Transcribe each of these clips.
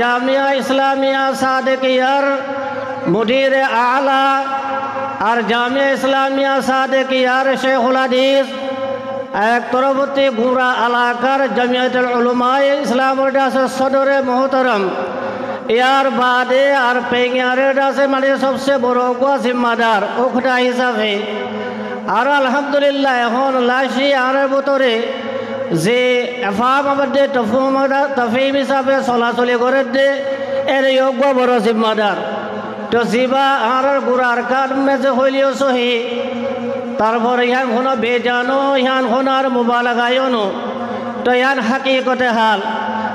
জামিয়া ইসলামিয়া সাদেকিয়ার মুদির আলা আর জামিয়া ইসলামিয়া সাদেকিয়ার শেখুল হাদিস এক তরফতি গুড়া এলাকার জামিয়াতুল উলামায়ে ইসলামের দাসে সদরে মোহতরম ইয়ার বাদে আর পেঙ্গারের দাসে মানে সবচেয়ে বড় গোয়া জিম্মাদার ওখটা হিসাবে আর আলহামদুলিল্লাহ এখন লাশি আর ভিতরে যে এফাম আমাদের তফিম হিসাবে চলাচলি করে দে এর যোগ্য বড় জিম্মাদার তো জিবা আর গুড়ার কাঠ মেজে হইলেও সহি তারপর ইহান কোনো বেজানো ইহান কোনার মুবালাগায়নো তো ইহান হাকিকতে হাল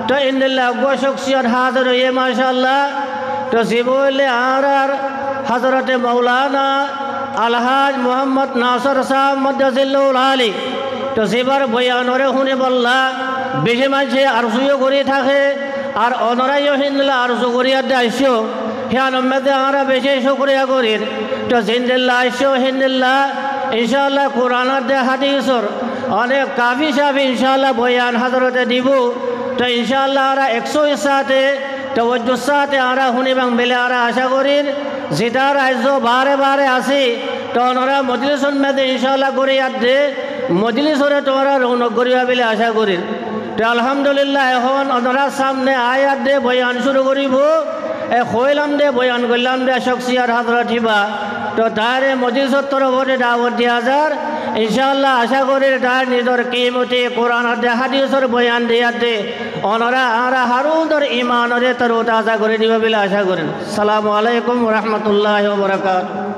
তো ইন্দিল্লাহ গো শখসিয়ত হাজির হয়ে মাশাআল্লাহ তো জিবলে আর হযরতে মাওলানা আলহাজ মোহাম্মদ নাসর সাহেব মদ্দাজিল্লুল আলী তো জিবার বয়ানরে শুনে বললা বেশি মানুষে আরজুও করে থাকে আর অনরাইও হিন্দুল্লাহ আরজু করিয়া আইসিও হিয়ান মেদে আমরা বেশি শুক্রিয়া করি তো জিন্দিল্লাহ আইসিও হিন্দুল্লাহ ইনশাআল্লাহ কোরআনের দে হাদিসর অনেক কাফি সাফি ইনশাআল্লাহ বয়ান হযরতে দিব তো ইনশাআল্লাহ আমরা 100 সাথে তওয়াজ্জুর সাথে আমরা শুনিবাং বেলে আমরা আশা করি যেটা রাজ্য বারে বারে আসি তো ওনারা মজলিসের মেদে ইনশাআল্লাহ করিয়া দে মজলিসরে তোমরা রৌনক করিবা বলে আশা করি তো আলহামদুলিল্লাহ এখন ওনারা সামনে আয়াত দে বয়ান শুরু করিব কইলাম দে বয়ান করলাম দে শখসিয়াত হযরত হিবা তো তারে মজলিসের তরফে দাওয়াত দিয়া যার ইনশাআল্লাহ আশা করি তার নিজের কিমতি কোরআন দে হাদিসের বয়ান দিয়া দে ওনারা আমরা হারুদর ইমানরে তরতাজা করে দিব বলে আশা করেন আসসালামু আলাইকুম ওয়া রাহমাতুল্লাহি ওয়া বারাকাতুহু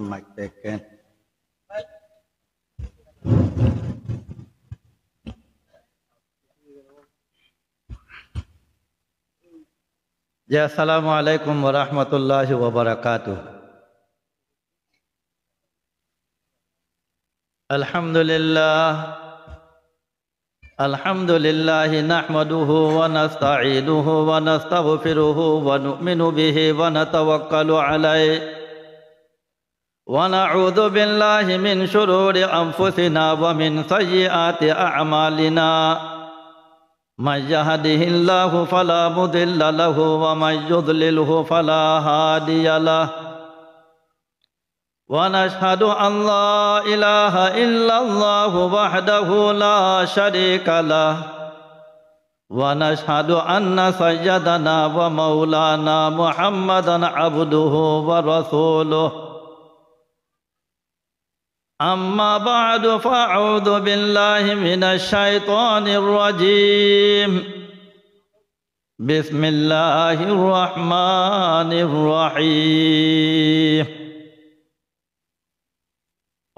mic check kan. Ya, assalamualaikum warahmatullahi wabarakatuh. Alhamdulillah nahmaduhu wa nasta'inuhu wa nastaghfiruhu wa nu'minu bihi wa natawakkalu alayhi ونعوذ بالله من شرور أنفسنا ومن سيئات أعمالنا من يهده الله فلا مضل له ومن يضلله فلا هادي له ونشهد أن لا إله إلا الله وحده لا شريك له ونشهد أن سيدنا ومولانا محمدا عبده ورسوله أما بعد فأعوذ بالله من الشيطان الرجيم بسم الله الرحمن الرحيم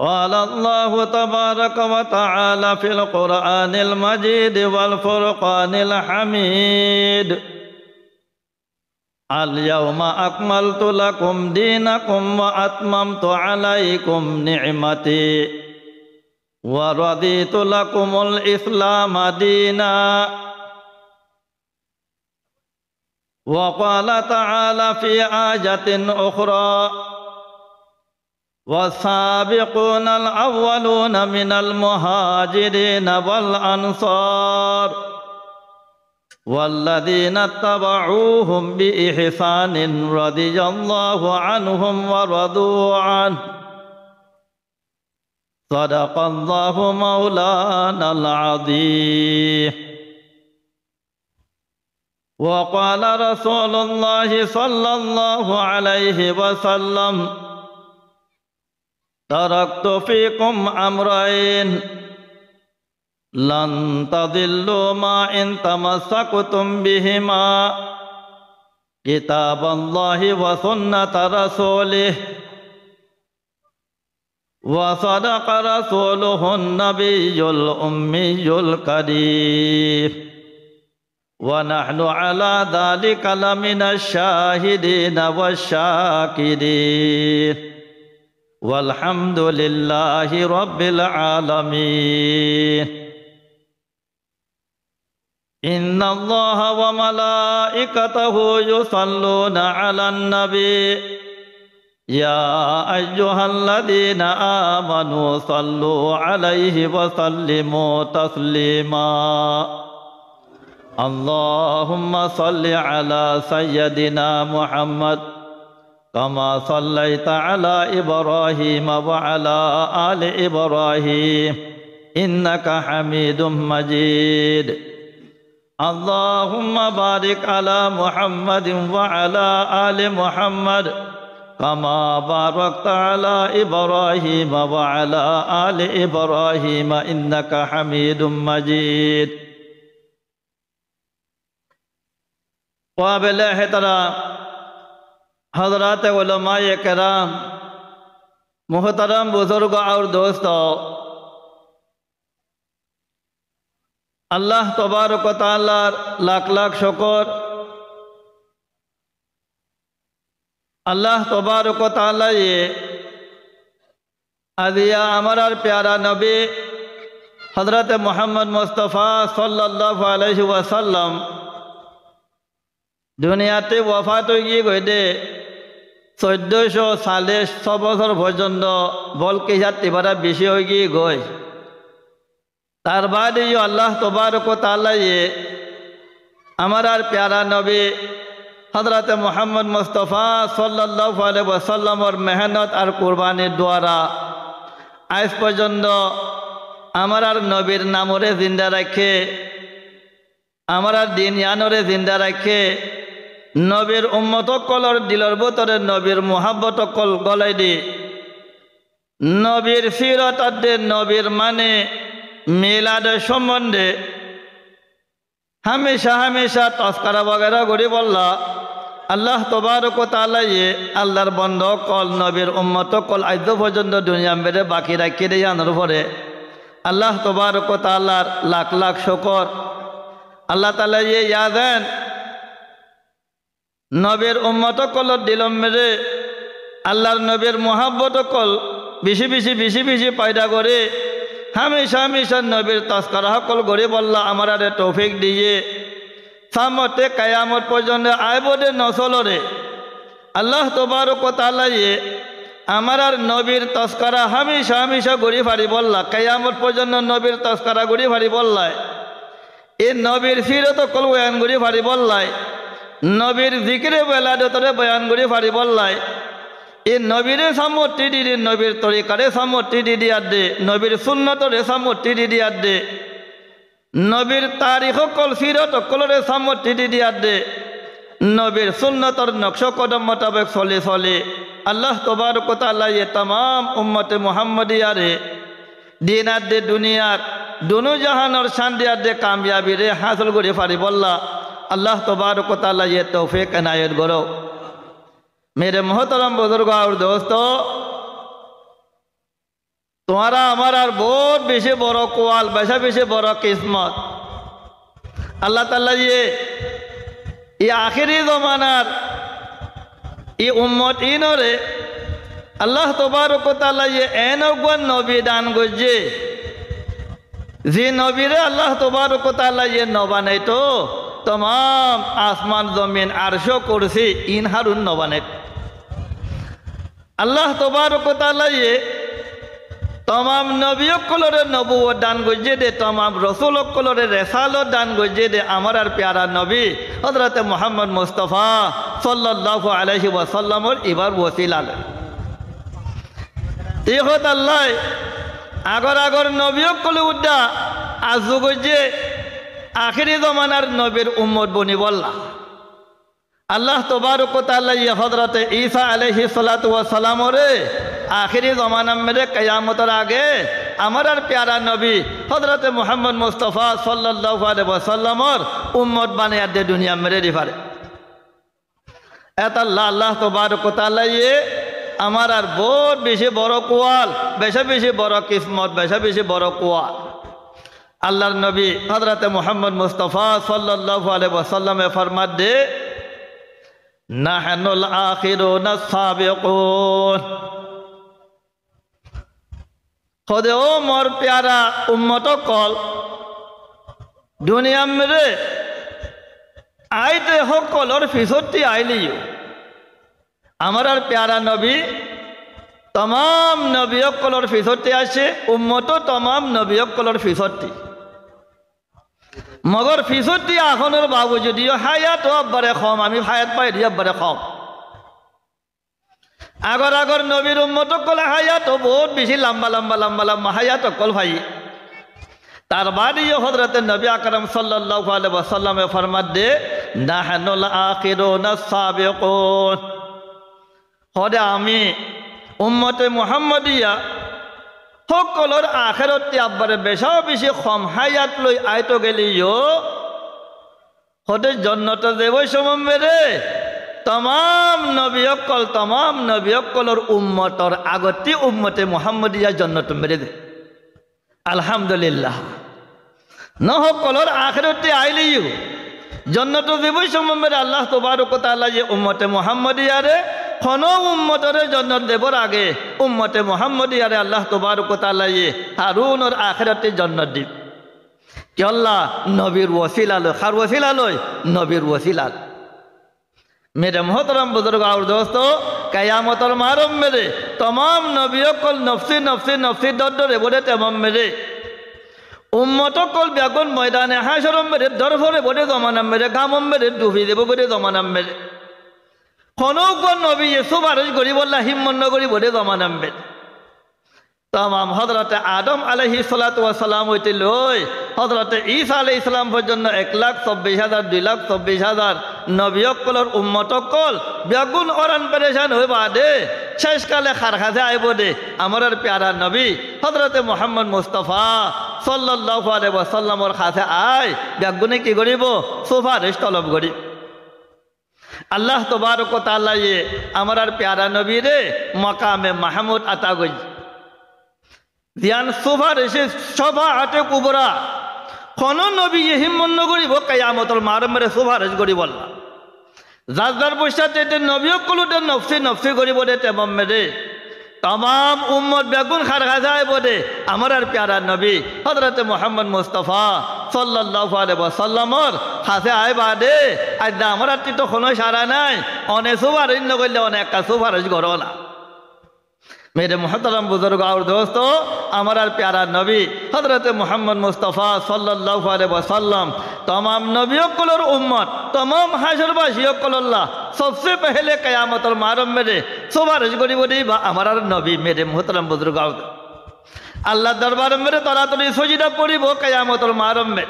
قال الله تبارك وتعالى في القرآن المجيد والفرقان الحميد اليوم أكملت لكم دينكم وأتممت عليكم نعمتي ورضيت لكم الإسلام دينا وقال تعالى في آية أخرى والسابقون الأولون من المهاجرين والأنصار والذين اتبعوهم بإحسان رضي الله عنهم ورضوا عنه صدق الله مولانا العظيم وقال رسول الله صلى الله عليه وسلم تركت فيكم أمرين لن تضلوا ما إن تمسكتم بهما كتاب الله وسنة رسوله وصدق رسوله النبي الأمي الكريم ونحن على ذلك لمن الشاهدين والشاكرين والحمد لله رب العالمين. إن الله وملائكته يصلون على النبي يا أيها الذين آمنوا صلوا عليه وسلموا تسليما. اللهم صل على سيدنا محمد كما صليت على إبراهيم وعلى آل إبراهيم إنك حميد مجيد. اللهم بارك على محمد وعلى آل محمد كما باركت على إبراهيم وعلى آل إبراهيم إنك حميد مجيد. قابل احترام حضرات علماء کرام، محترم بزرگ اور دوستو، আল্লাহ তবারক ওয়া তাআলার লাখ লাখ শুকর। আল্লাহ তবারক ওয়া তাআলা আজিয়া আমার প্যারা নবী হযরত মুহাম্মদ মুস্তাফা সাল্লাল্লাহু আলাইহি ওয়াসাল্লাম দুনিয়াতে ওয়াফাত হয়ে গিয়ে গইদে 1446 বছর পর্যন্ত বলকে যাত্রীবারা বেশি হয়ে গিয়ে গই। তার বাদে আল্লাহ তবারক ওয়া তাআলা আমার প্যারা নবী হযরত মুহাম্মদ মুস্তাফা সাল্লাল্লাহু আলাইহি ওয়াসাল্লামের মেহনত আর কুরবানির দ্বারা আজ পর্যন্ত আমার নবীর নামরে জিন্দা রাখে, আমার দিন ইয়ানরে জিন্দা রাখে, নবীর উম্মত কলর দিলর ভিতরে নবীর মুহাব্বত কল গলাই দি, নবীর সিরত দে, নবীর মানে মিলাদ সম্বন্ধে হামেশা হামেশা তস্করা বগেরা করি বললা আল্লাহ তবারক ওয়া তাআলা আল্লাহর বন্ধ কল নবীর উম্মত কল আজ পর্যন্ত দুনিয়া মেরে বাকি রাখি দিয়ে আনার পরে আল্লাহ তবারক ওয়া তাআলার লাখ লাখ শুকর। আল্লাহ তাআলা ইয়াদেন নবীর উম্মত কল দিলম মেরে আল্লাহর নবীর মুহাব্বত কল বেশি বেশি বেশি বেশি পয়দা করে হামেশা হামেশা নবীর তস্করা সকল গড়ে বললা আমার তৌফিক দিয়ে সামতে কায়ামত পর্যন্ত আইবদে নসলরে আল্লাহ তবারক ওয়া তাআলা আমার নবীর তস্করা হামেশা হামেশা গড়ি ফারি বললা কায়ামত পর্যন্ত নবীর তস্করা গড়ি ফারি বললায় এ নবীর সিরত কল বয়ান গড়ি ফারি বললায় নবীর জিকিরে বেলাদতরে বয়ান গড়ি ফারি বললায় এ নবীরে সামর্থ্য দিদি নবীর তরিকারে সামর্থ্য দিদি আদে নবীর সুন্নতরে সামর্থ্য দিদি আদে নবীর তারিখ কল সিরত কলরে সামর্থ্য দিদি আদে নবীর সুন্নতর নকশ কদম মোতাবেক চলে চলে আল্লাহ তবারক ওয়া তাআলা तमाम উম্মতে মুহাম্মদিয়ারে দিন আদে দুনিয়ার দুনো জাহানের শান্তি আদে কামিয়াবি রে হাসিল করে পারি বললা আল্লাহ তবারক ওয়া তাআলা তৌফিক এনায়েত করো। मेरे मोहतरम बुजुर्ग और दोस्तों, तुम्हारा हमारा बहुत बेशे बड़ो कोवाल बेशा बेशे बड़ो किस्मत अल्लाह ताला ये आखिरी ज़मानार ये उम्मत इनरे अल्लाह तबारक व तआला एनगुन नबी दान गजे जी नबी रे अल्लाह तबारक व तआला नबानाई तो तमाम आसमान जमीन आरशो कुर्सी इन हारुन नबानाई अल्लाह तबारक व तआला तमाम नबी कलरे नबुवत दान गजे दे तमाम रसूल कलरे रेसालत दान गजे दे आमार प्यारा नबी हजरत मुहम्मद मुस्तफा सल्लल्लाहु अलैहि वसल्लम इबार वसीला तेहत अल्लाह आगर आगर नबी कल उद्दा आजु गजे आखिरी जमानार नबीर उम्मत बनी बल्ला अल्लाह तबारक व तआला हजरत ईसा अलैहि सलातु व सलाम रे आखिरी ज़माना मेरे क़यामतर आगे हमारा प्यारा नबी हजरत मुहम्मद मुस्तफ़ा सल्लल्लाहु अलैहि वसल्लम और उम्मत बने दे दुनिया मेरे रिफारे एतल्ला अल्लाह तबारक व तआला हमारा बहुत बेशी बड़ो कुआल बेशा बेशी बड़ो किस्मत बेशा बेशी बड़ो कुआल अल्लाहर नबी हजरत मुहम्मद मुस्तफ़ा सल्लल्लाहु अलैहि वसल्लम फरमात दे नहनुल आखिरून अस्साबिकून খদে ও মোর প্যারা উম্মত কল দুনিয়া মেরে আইতে সকলর ফিসতি আইলিও আমার আর প্যারা নবী तमाम नबीकलर फिसती आसे उम्मतो तमाम नबीकलर फिसती मगर फिसती आखनर बाबू यदिओ हायात अब्बारे खम आमी हायात पाई दी अब्बारे खम आगर आगर नबीर उम्मतकल हायात बहुत बेसि लम्बा लम्बा लम्बा लम्बा हायात कल भाई तार बादियो हजरत नबी আকরাম सल्लल्लाहु अलैहि वसल्लम फरमात दे नाहनुल आखिरुन साबिकुन हदे आमी उम्मते मुहम्मदिया সকলর আখিরতে আব্বারে বেশাও বেশি কম হায়াত লই আইতো গেলিও হতে জান্নাতে দেবই সমম মেরে तमाम नबीकलर उम्मतर আগতি उम्मते मुहम्मदिया जन्नत मेरे दे আলহামদুলিল্লাহ ন সকলর আখিরতে আইলিও जन्नत देवई समम मेरे अल्लाह तबारक व तआला जे उम्मते मुहम्मदिया रे खनो उम्मतरे जन्नत देवर आगे उम्मते मुहम्मदिया रे अल्लाह तबारक व तआला ये हारून और आखिरते जन्नत दी कि अल्लाह नबीर वसीला लो खार वसीला लो नबीर वसीला मेरे मोहतरम बुजुर्ग और दोस्तों कयामतर मारम मेरे तमाम नबियों कल नफ्सी नफ्सी नफ्सी दर बोले तमाम मेरे उम्मतों कल ब्यागुन मैदाने हाशरम मेरे दरफरे बोले जमाना मेरे गामम मेरे डूबी देव बोले जमाना मेरे खनौगन नबी ये सुबारिश करी बोला हिम्मत करी बोले जमाना मेरे तमाम हजरत आदम अलैहिस्सलातु वस्सलाम হইতে লই হজরত ঈসা আলাইহিস সালাম পর্যন্ত 1,24,000 2,24,000 নবীকলর উম্মতকল বেগুন অরান পরেশান হই বাদে শেষকালে খারখাজে আইব দে আমাদের প্যারা নবী হজরত মুহাম্মদ মুস্তাফা সাল্লাল্লাহু আলাইহি ওয়াসাল্লামর কাছে আয় বেগুনে কি করিব সুপারিশ তলব করি আল্লাহ তবারক ও তাআলা ये আমাদের প্যারা নবী রে মাকামে মাহমুদ আতা কই ধ্যান সুপারিশে সফাআতে কুবরা কোন নবী হিম্মত নগরিব কিয়ামতের মারমরে সুপারিশ করিব আল্লাহ যার পয়সাতে নবীকলুদের নফসি নফসি করিব দে তেমন মেরে तमाम उम्मत बेगुन खारखा बोले हमार प्यारा नबी हजरत मोहम्मद मुस्तफ़ा सल्लल्लाहु अलैहि वसल्लम हाथे आए बादे आज हमारा तो कोनो सारा नाई अने सुपारिश नगरले अनेक का सुपारिश करो ना मेरे मोहतरम बुजुर्ग और दोस्तों हमारा प्यारा नबी हजरत मोहम्मद मुस्तफ़ा सल्लल्लाहु अलैहि वसल्लम तमाम नबियों कलर उम्मत तमाम हाशरबासियों कल्ला सबसे पहले क़यामतुल मारम मेरे सुपारिश करिब दी हमारा नबी मेरे मोहतरम बुजुर्ग अल्लाह दरबार मेरे तरातरी सजिदा पड़िब क़यामतुल मारम में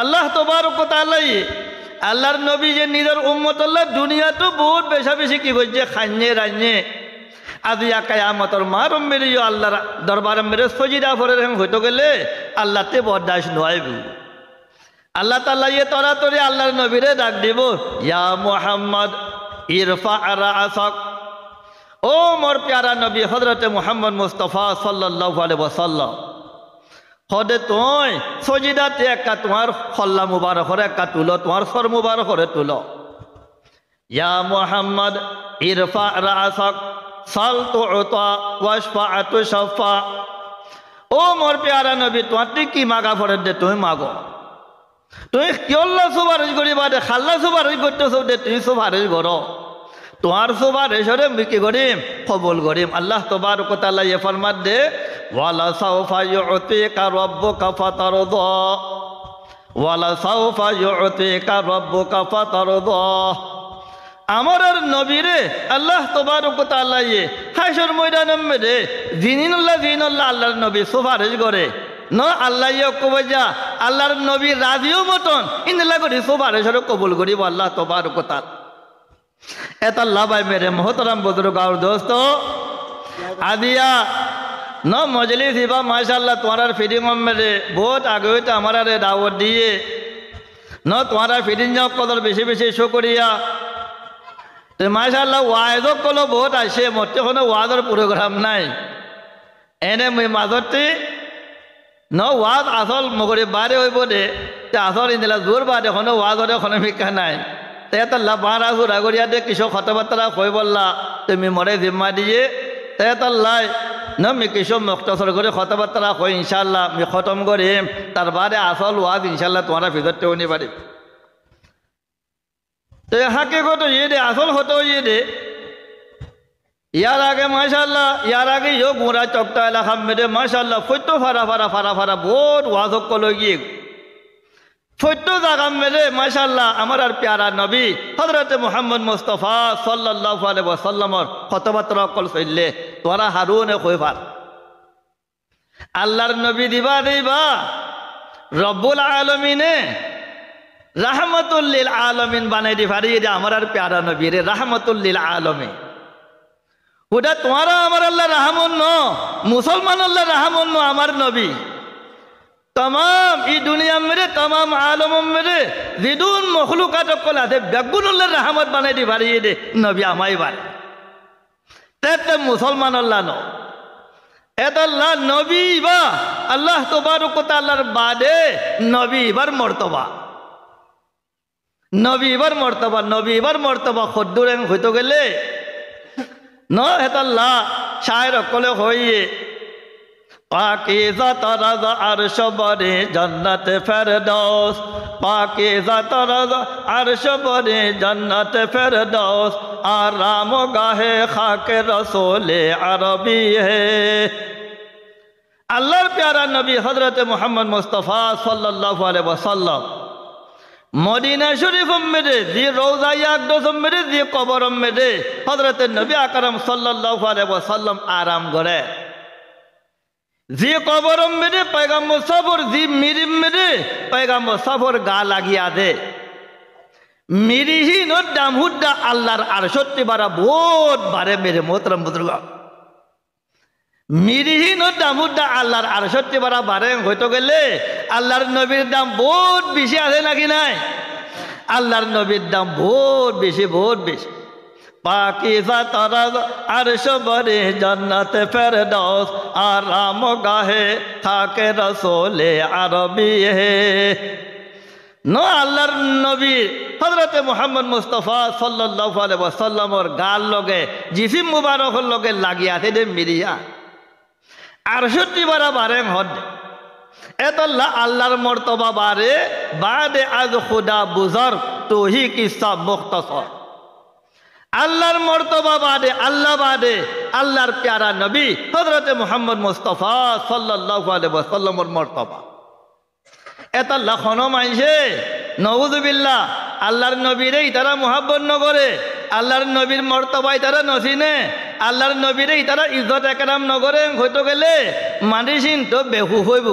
अल्लाह तबारक व तआला अल्लाहर नबी जे निजर उम्मत अल्लाह दुनिया तो बहुत बेशा बेशी की गजे खान्ये रान्ये आज या क़यामतुल मारम मेरे यो अल्लाह दरबार मेरे सजिदा फरे हयतो गेले अल्लाह ते बर्दाश्त नयबो अल्लाह ताला ये तरातरी अल्लाहर नबीरे डाक दिब या मुहम्मद इरफा राअसक ओ मोर प्यारा नबी हजरत मुहम्मद मुस्तफ़ा सल्लल्लाहु अलैहि वसल्लम हदे तुई सजिदाते एक तुम्हार खल्ला मुबारक एक तुलो तुम्हार सर मुबारक तुलो या मुहम्मद इरफा राअसक साल तुअता वशफा तुशफा ओ मोर प्यारा नबी तुम्हारे की मागा फरे दे तुम मागो तुम क्यों सुपारिश करिबा दे खाल्ला सुपारिश करतेछो दे तुम सुपारिश करो तुम्हार सुपारिश रे मैं कि करिम कबूल करिम अल्लाह तबारक व तआला ये फरमात दे वाला सौफा युअतिका रब्बुका फतरदा वाला सौफा युअतिका रब्बुका फतरदा आमरार नबी रे अल्लाह तबारक व तआला ये हाशर मैदान में रे जिनिल्लाह अल्लाहर नबी सुपारिश करे न अल्लाह ये कबजा अल्लाहर नबी राजियो मतन इनला करी सुपारिश कबूल करिब अल्लाह तबारक व तआला एत अल्लाह भाई मेरे मोहतरम बुजुर्ग और दोस्तों आदिया न मजलिस हिबा माशाल्लाह तुम्हारा फीडिंग मेरे बहुत आगे हुई हमारा रे दावत दिए न तुम्हारा फीडिंग जाओ कदर बेशी बेशी शुक्रिया तो माशाल्लाह वायदो कलो बहुत आसे मत वादर प्रोग्राम नाई एने मैं माजती न वाद आसल मगरी बारे हो दे आसल इंदिला जोर बादे वादर मिका नाई तेतल्ला बारा घुरा घुरिया दे किसो खतबार्ता कई बोल्ला तुम मरे जिम्मा दिए तेतल्ला মি কিছু মুক্তসর করে কথাবার্তা কই ইনশাল্লাহ আমি খতম করিম তার বাদে আসল ওয়াজ ইনশাল্লাহ তোমার ভিতরতেও নি পারি তো হাকিকত ইয়ে দে আসল হতো ইয়ে দে ইয়ার আগে মাশাল্লাহ ইয়ার আগে ইয়ে গুঁড়া চকটা এলাকা মেরে মাশাল্লাহ ফৈত্য ফারা ফারা ফারা ফারা বহুত ওয়াজক কলো গিয়ে ফৈত্য জাগা মেরে মাশাল্লাহ আমার আর প্যারা নবী হযরত মুহাম্মদ মুস্তাফা সাল্লাল্লাহু আলাইহি ওয়াসাল্লামর কথাবার্তা কল চললে তোরা হারুনে কই পার আল্লাহর নবী দিবা দেবা রব্বুল আলামিনে রাহমাতুল লিল আলামিন বানাই দি পারি যে আমার আর প্যারা নবী রে রাহমাতুল লিল আলামিন ওটা তোমারা আমার আল্লাহ রাহমান ন মুসলমান আল্লাহ রাহমান ন আমার নবী तमाम ई दुनिया मेरे तमाम आलम मेरे जिदुन मखलूकात कल आते बेगुनुल्लाह रहमत बनाई दी बारी दे नबी आमाई बारे ते मुसलमान अल्लाह नो एत अल्लाह नबी बा अल्लाह तबारक व तआलार बादे नबी बर मर्तबा नबी बर मर्तबा खद्दुरें हयतो गेले न एत अल्लाह शायर कले होइए पाकीज़ा तराज़ा अर्श बरे जन्नत फिरदौस पाकीज़ा तराज़ा अर्श बरे जन्नत फिरदौस आराम गाहे खाके रसूले अरबी है अल्लाहर प्यारा नबी हज़रत मुहम्मद मुस्तफ़ा सल्लल्लाहु अलैहि वसल्लम मदीना शरीफ मेरे जी रोज़ा याकदोस मेरे जी कबर मेरे हज़रत नबी अकरम सल्लल्लाहु अलैहि वसल्लम आराम करे जी कबर मेरे पैगम्बर सफर जी मिरिम मेरे पैगम्बर सफर गा লাগিয়া দে मिरिही नो दामहुद्दा अल्लाहर आरशत्ति बारा बहुत बारे मेरे मोहतरम बुजुर्ग मिरिही नो दामहुद्दा अल्लाहर आरशत्ति बारा बारे হইতো গেলে আল্লাহর নবীর দাম বহুত বেশি আছে নাকি নাই আল্লাহর নবীর দাম বহুত বেশি पाकीज़ा तराज़ा अर्श बरे जन्नत फिरदौस आराम गाहे खाके रसूले अरबी है नो अल्लाहर नबी हज़रत मुहम्मद मुस्तफ़ा सल्लल्लाहु अलैहि वसल्लम और गाल लोगे जिसिम मुबारक लोगे লাগিয়া थे दे मिरिया आरशत्ति बारा बारे हद एत अल्लाहर मर्तबा बारे बादे आज खुदा बुजुर्ग तो ही किस्सा मुख्तसर अल्लाहर मर्तबा बादे अल्लाहर प्यारा नबी हज़रत मुहम्मद मुस्तफ़ा सल्लल्लाहु अलैहि वसल्लम मर्तबा एत अल्लाह खनो माइसे नऊजुबिल्लाह अल्लाहर नबी रे इतारा मुहब्बत न करे अल्लाहर नबीर मर्तबा इतारा नसिने अल्लाहर नबी रे इतारा इज्जत एकराम न करे हयतो गेले मानिसिन तो बेहु हইব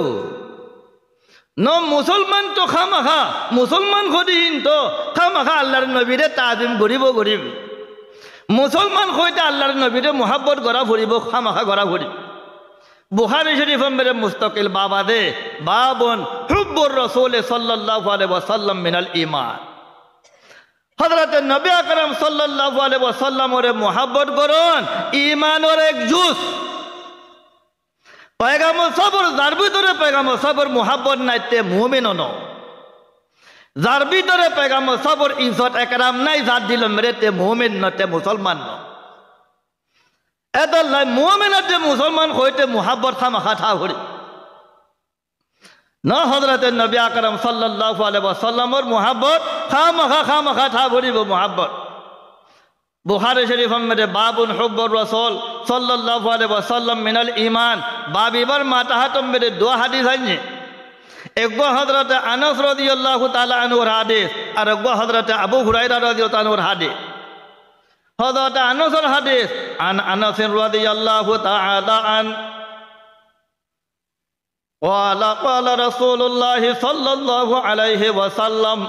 न मुसलमान तो खामाखा मुसलमान खदिन तो खामाखा अल्लाहर नबी रे ताजिम करिब मुसलमान हईते आल्लाहर नबीरे मोहब्बत गड़ा फुरिब खामाखा गड़ा फुरिब बुखारी शरीफ मेरे मुस्तकिल बाबा दे बाबुन हुब्बुर रसूल सल्लल्लाहु अलैहि वसल्लम मिनल ईमान हज़रत नबी अकरम सल्लल्लाहु अलैहि वसल्लम और मोहब्बत करन ईमान और एक जुज पैगाम्बर सबर जार भितरे पैगाम्बर सबर मोहब्बत नाइते मुमिन न जार भितरे पैगाम्बर सबर इज्जत एकराम नाई जात दिल मेरे ते मुमिन न ते मुसलमान न एदल मुमिन ते मुसलमान हईते मोहब्बत खामाखा था भरी न हज़रत नबी अकरम सल्लल्लाहु अलैहि वसल्लम और मोहब्बत खामाखा था भरी वो मोहब्बत बुखारी शरीफ मेरे बाबुन हुब्बुर रसूल सल्लल्लाहु अलैहि वसल्लम मिनल ईमान बाबी बर माताहत मेरे दो हदीस हैं एक हज़रत अनस रज़ियल्लाहु ताला अन्हु हदीस और एक हज़रत अबू हुरैरा रज़ियल्लाहु अन्हु हदीस हज़रत अनस हदीस अन अनस रज़ियल्लाहु ताला अन क़ाल रसूलुल्लाह सल्लल्लाहु अलैहि वसल्लम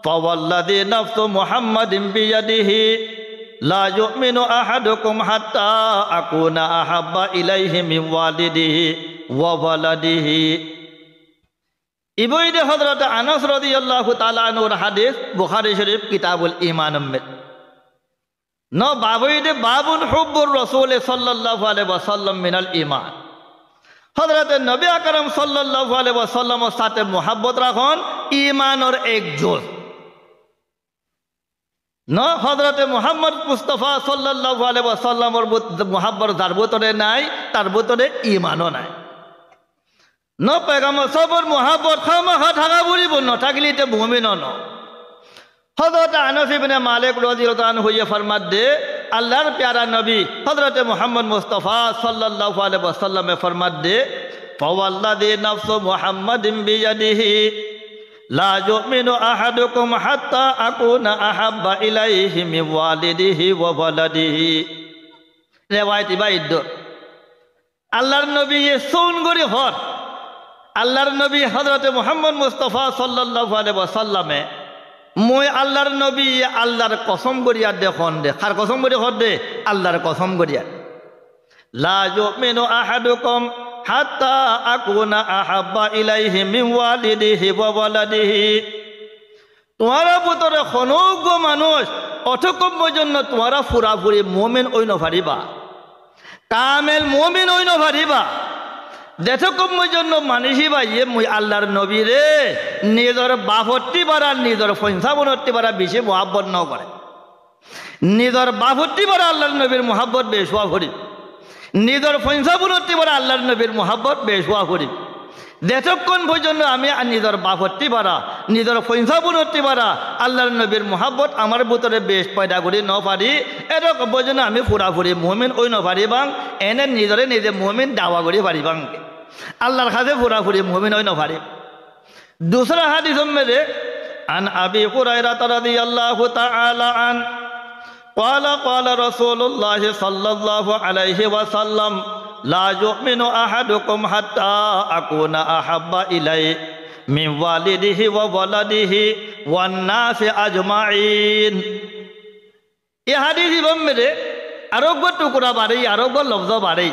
फवल्लज़ी नफ्सु मुहम्मदिन बियदिही ला युमिनु अहदुकुम हत्ता अकूना अहब्बा इलैहि मिन वालिदिही व वलदिही इबोइदे हज़रत अनस रज़ियल्लाहु ताला अन्हु हदीस बुखारी शरीफ किताबुल ईमान में न बाबोइदे बाबुन हुब्बुर रसूल सल्लल्लाहु अलैहि वसल्लम मिनल ईमान हज़रत नबी अकरम सल्लल्लाहु अलैहि वसल्लम साथे मोहब्बत राखन ईमान और एक जुज ন হজরতে মোহাম্মদ মুস্তফা সাল্লাল্লাহু আলাইহি ওয়াসাল্লামর মোহাব্বত যার ভিতরে নাই তার ভিতরে ঈমানও নাই ন পেগাম্বর সবর মোহাব্বত খামাখা থাকা বুলিব নথাকিলে এতিয়া মুমিন ন হজরত আনাস ইবনে মালিক রাদিয়াল্লাহু আনহু হইয়া ফরমাত দে আল্লাহর প্যারা নবী হজরতে মোহাম্মদ মুস্তফা সাল্লাল্লাহু আলাইহি ওয়াসাল্লামে ফরমাত দে ফাওয়াল্লাযী নাফসু মুহাম্মাদিন বিয়াদিহি লা ইউমিনু আহাদুকুম হাত্তা আকুনা আহাব্বা ইলাইহি মিন ওয়ালিদিহি ওয়া ওয়ালাদিহি রিওয়ায়াত বাইদ আল্লাহর নবী সুন গরি হর আল্লাহর নবী হযরতে মুহাম্মদ মুস্তাফা সাল্লাল্লাহু আলাইহি ওয়াসাল্লামে মই আল্লাহর নবী আল্লাহর কসম করিয়া দেখুন দে কার কসম করি হর দে আল্লাহর কসম করিয়া লা ইউমিনু আহাদুকুম হাত্তা আকুনা আহাব্বা ইলাইহি মিন ওয়ালিদিহি ওয়া ওয়ালাদিহি তোমারা ভিতরে খনজ্ঞ মানুষ অতকম পর্যন্ত তোমারা পুরাপুরি মুমিন হই নপারিবা কামেল মুমিন হই নপারিবা যেতকম পর্যন্ত মানিসিবা ইয়ে মুই আল্লাহর নবী রে নিজের বাপত্তি বাড়া নিজের পঞ্চাবনত্তি বাড়া বেশি মহাব্বত ন করে নিজের বাপত্তি বাড়া আল্লাহর নবীর মহাব্বত বেশোয়া করি নিজের পঞ্চাবনত্তি বাড়া আল্লাহর নবীর মহাব্বত বেশোয়া করি যেতক্ষণ পর্যন্ত আমি নিজের বাপত্তি বাড়া নিজের পঞ্চাবনত্তি বাড়া আল্লাহর নবীর মহাব্বত আমার ভিতরে বেশ পয়দা করি ন পারি এরকম পর্যন্ত আমি পুরাপুরি মুমিন ওই ন পারিবাং এনে নিজরে নিজে মুমিন দাওয়া করি পারিবাং আল্লাহর কাছে পুরাপুরি মুমিন ওই ন পারি दूसरा हादिस मेरे अन अबी हुरैरा रज़ियल्लाहु ताआला अन قال قال رسول الله صلى الله عليه وسلم لا يؤمن أحدكم حتى أكون أحب إليه من والده وولده والناس أجمعين ये हादिस मेरे आरोग्य टुकड़ा बारे आरोग्य लफ्ज बारे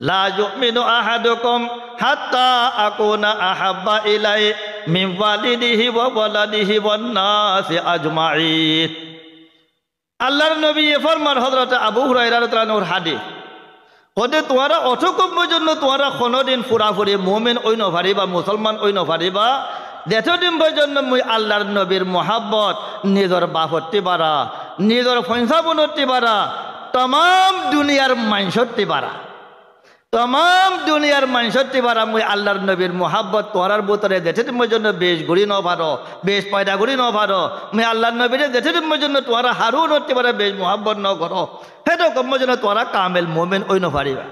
ला युमिनु अहादुकुम हत्ता अकुना अहब्बा इलैहि मिन वालिदिहि व वलादिहि वन नासि अजमाइन আল্লাহর নবী ফরমান হযরত আবু হুরায়রা রাদিয়াল্লাহু আনহুর হাদিস কদে তোমরা অতকম পর্যন্ত তোমরা কোনদিন পুরাপুরি মুমিন ওই ন পারিবা মুসলমান ওই ন পারিবা যতদিন পর্যন্ত মুই আল্লাহর নবীর মহাব্বত নিজের বাপত্তি বাড়া নিজের পঞ্চাবনত্তি বাড়া तमाम দুনিয়ার মানসত্তি বাড়া तमाम দুনিয়ার মানসত্তি বাড়া মুই আল্লাহর নবীর মহাব্বত তোরার ভিতরে যতদিন পর্যন্ত বেশ ঘুরি ন পারো বেশ পয়দা ঘুরি ন পারো মুই আল্লাহর নবীর যতদিন পর্যন্ত তোরা হারুন হতে পারে বেশ মহাব্বত ন করো সেটা কম পর্যন্ত তোরা কামেল মোমেন ওই ন পারিবা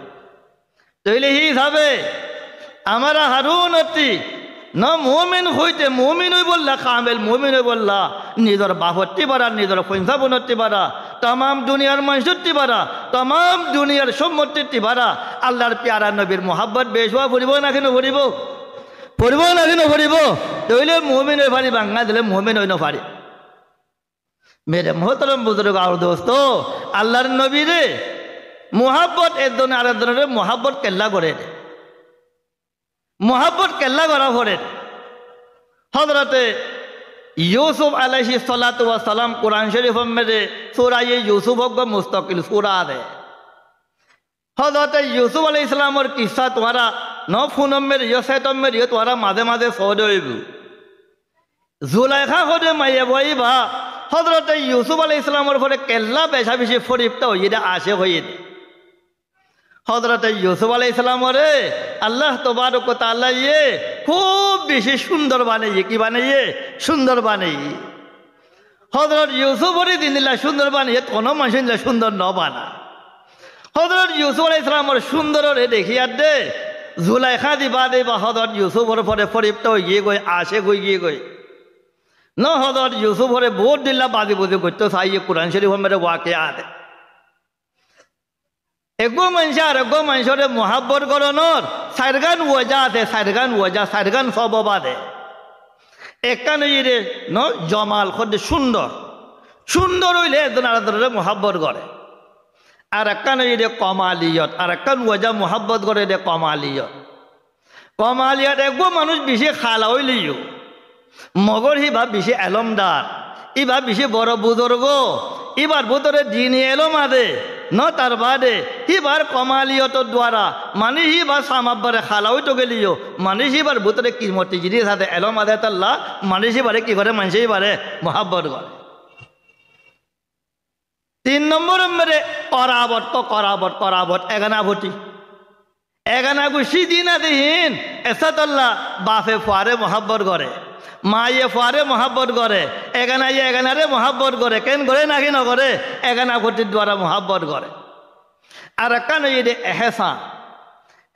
তৈলে হি হিসাবে আমরা হারুন হতি ন মোমেন হইতে মোমিন হই বললা কামেল মোমিন হই বললা নিজের বাপত্তি বাড়া নিজের পঞ্চাবনত্তি বাড়া तमाम दुनियार मानसत्ति बारा तमाम दुनियार सम्मति बारा आल्लाहर प्यारा नबीर मोहब्बत बेशुआ भरिब ना केन भरिब भरिब ना केन भरिब तइले मुमिन हई पारि बांगा दिले मुमिन हई न पारि मेरे मोहतरम बुजुर्ग और दोस्तों आल्लाहर नबी रे मोहब्बत एकजन आरेकजনের मोहब्बत केल्ला करे मोहब्बत केल्ला करा पड़े हजरते यूसुफ अलैहि सलातु व सलाम कुरान शरीफ में सूरा ये यूसुफ को मुस्तकिल सूरा है हजरत यूसुफ अलैहि सलाम और किस्सा तुम्हारा न फुनम में यो सेतम में यो तुम्हारा माधे माधे सोदे जुलाइखा होदे माये वही बा हजरत यूसुफ अलैहि सलाम और फरे केल्ला बेशा बेशी फरिफ्ता हो ये आशे हो ये हजरत यूसुफ अलैहि सलाम रे अल्लाह तबारक व तआला ये खूब बेशी सुंदर बानाइए कि बानाइए सुंदर बानाइए हजरत यूसुफ रे दिनिला सुंदर बानाइए कोनो मानसिला सुंदर न बाना हजरत यूसुफ अलैहि सलाम और सुंदर रे देखिया दे जुलाइखा दी बादे बा हजरत यूसुफ और फरे फरिफ्ता हो ये गई आशे गई न हजरत यूसुफ रे बहुत दिल्ला बादी बुझे करते साइए कुरान शरीफ में वाकया है एगो मनसा और एगो मनसरे मोहब्बत करनर सारगान वजह आछे सारगान सबब आछे एकटा नइरे न जमाल खदे सुंदर सुंदर हইলে একজন আরেকজনের मोहब्बत করে আর একটা নইরে কমালিয়ত আর একটা ওজা मोहब्बत করে দে কমালিয়ত এগো মানুষ বেশি খালা হইলিও মগর হিবা বেশি এলমদার ইবা বেশি বড় বুজুর্গ इबार भीतरे दिन एलम आदे न तार बादे हिबार कमालियत द्वारा मानी हिबार सामाबारे खालाओ तो गेलियो मानी हिबार भीतरे किमती जिनिस आदे एलम आदे तल्ला मानी हिबारे कि करे मानसि हिबारे मोहब्बत करे তিন নম্বর মেরে করাবট এগানা গুছি দিনা দিন এসাতল্লা বাপে ফুয়ারে মহাব্বত করে মায়ে ফুয়ারে মহাব্বত করে এগানারে মহাব্বত করে কেন করে নাকি নকরে এগানা ভটির দ্বারা মহাব্বত করে আর কান এহেসান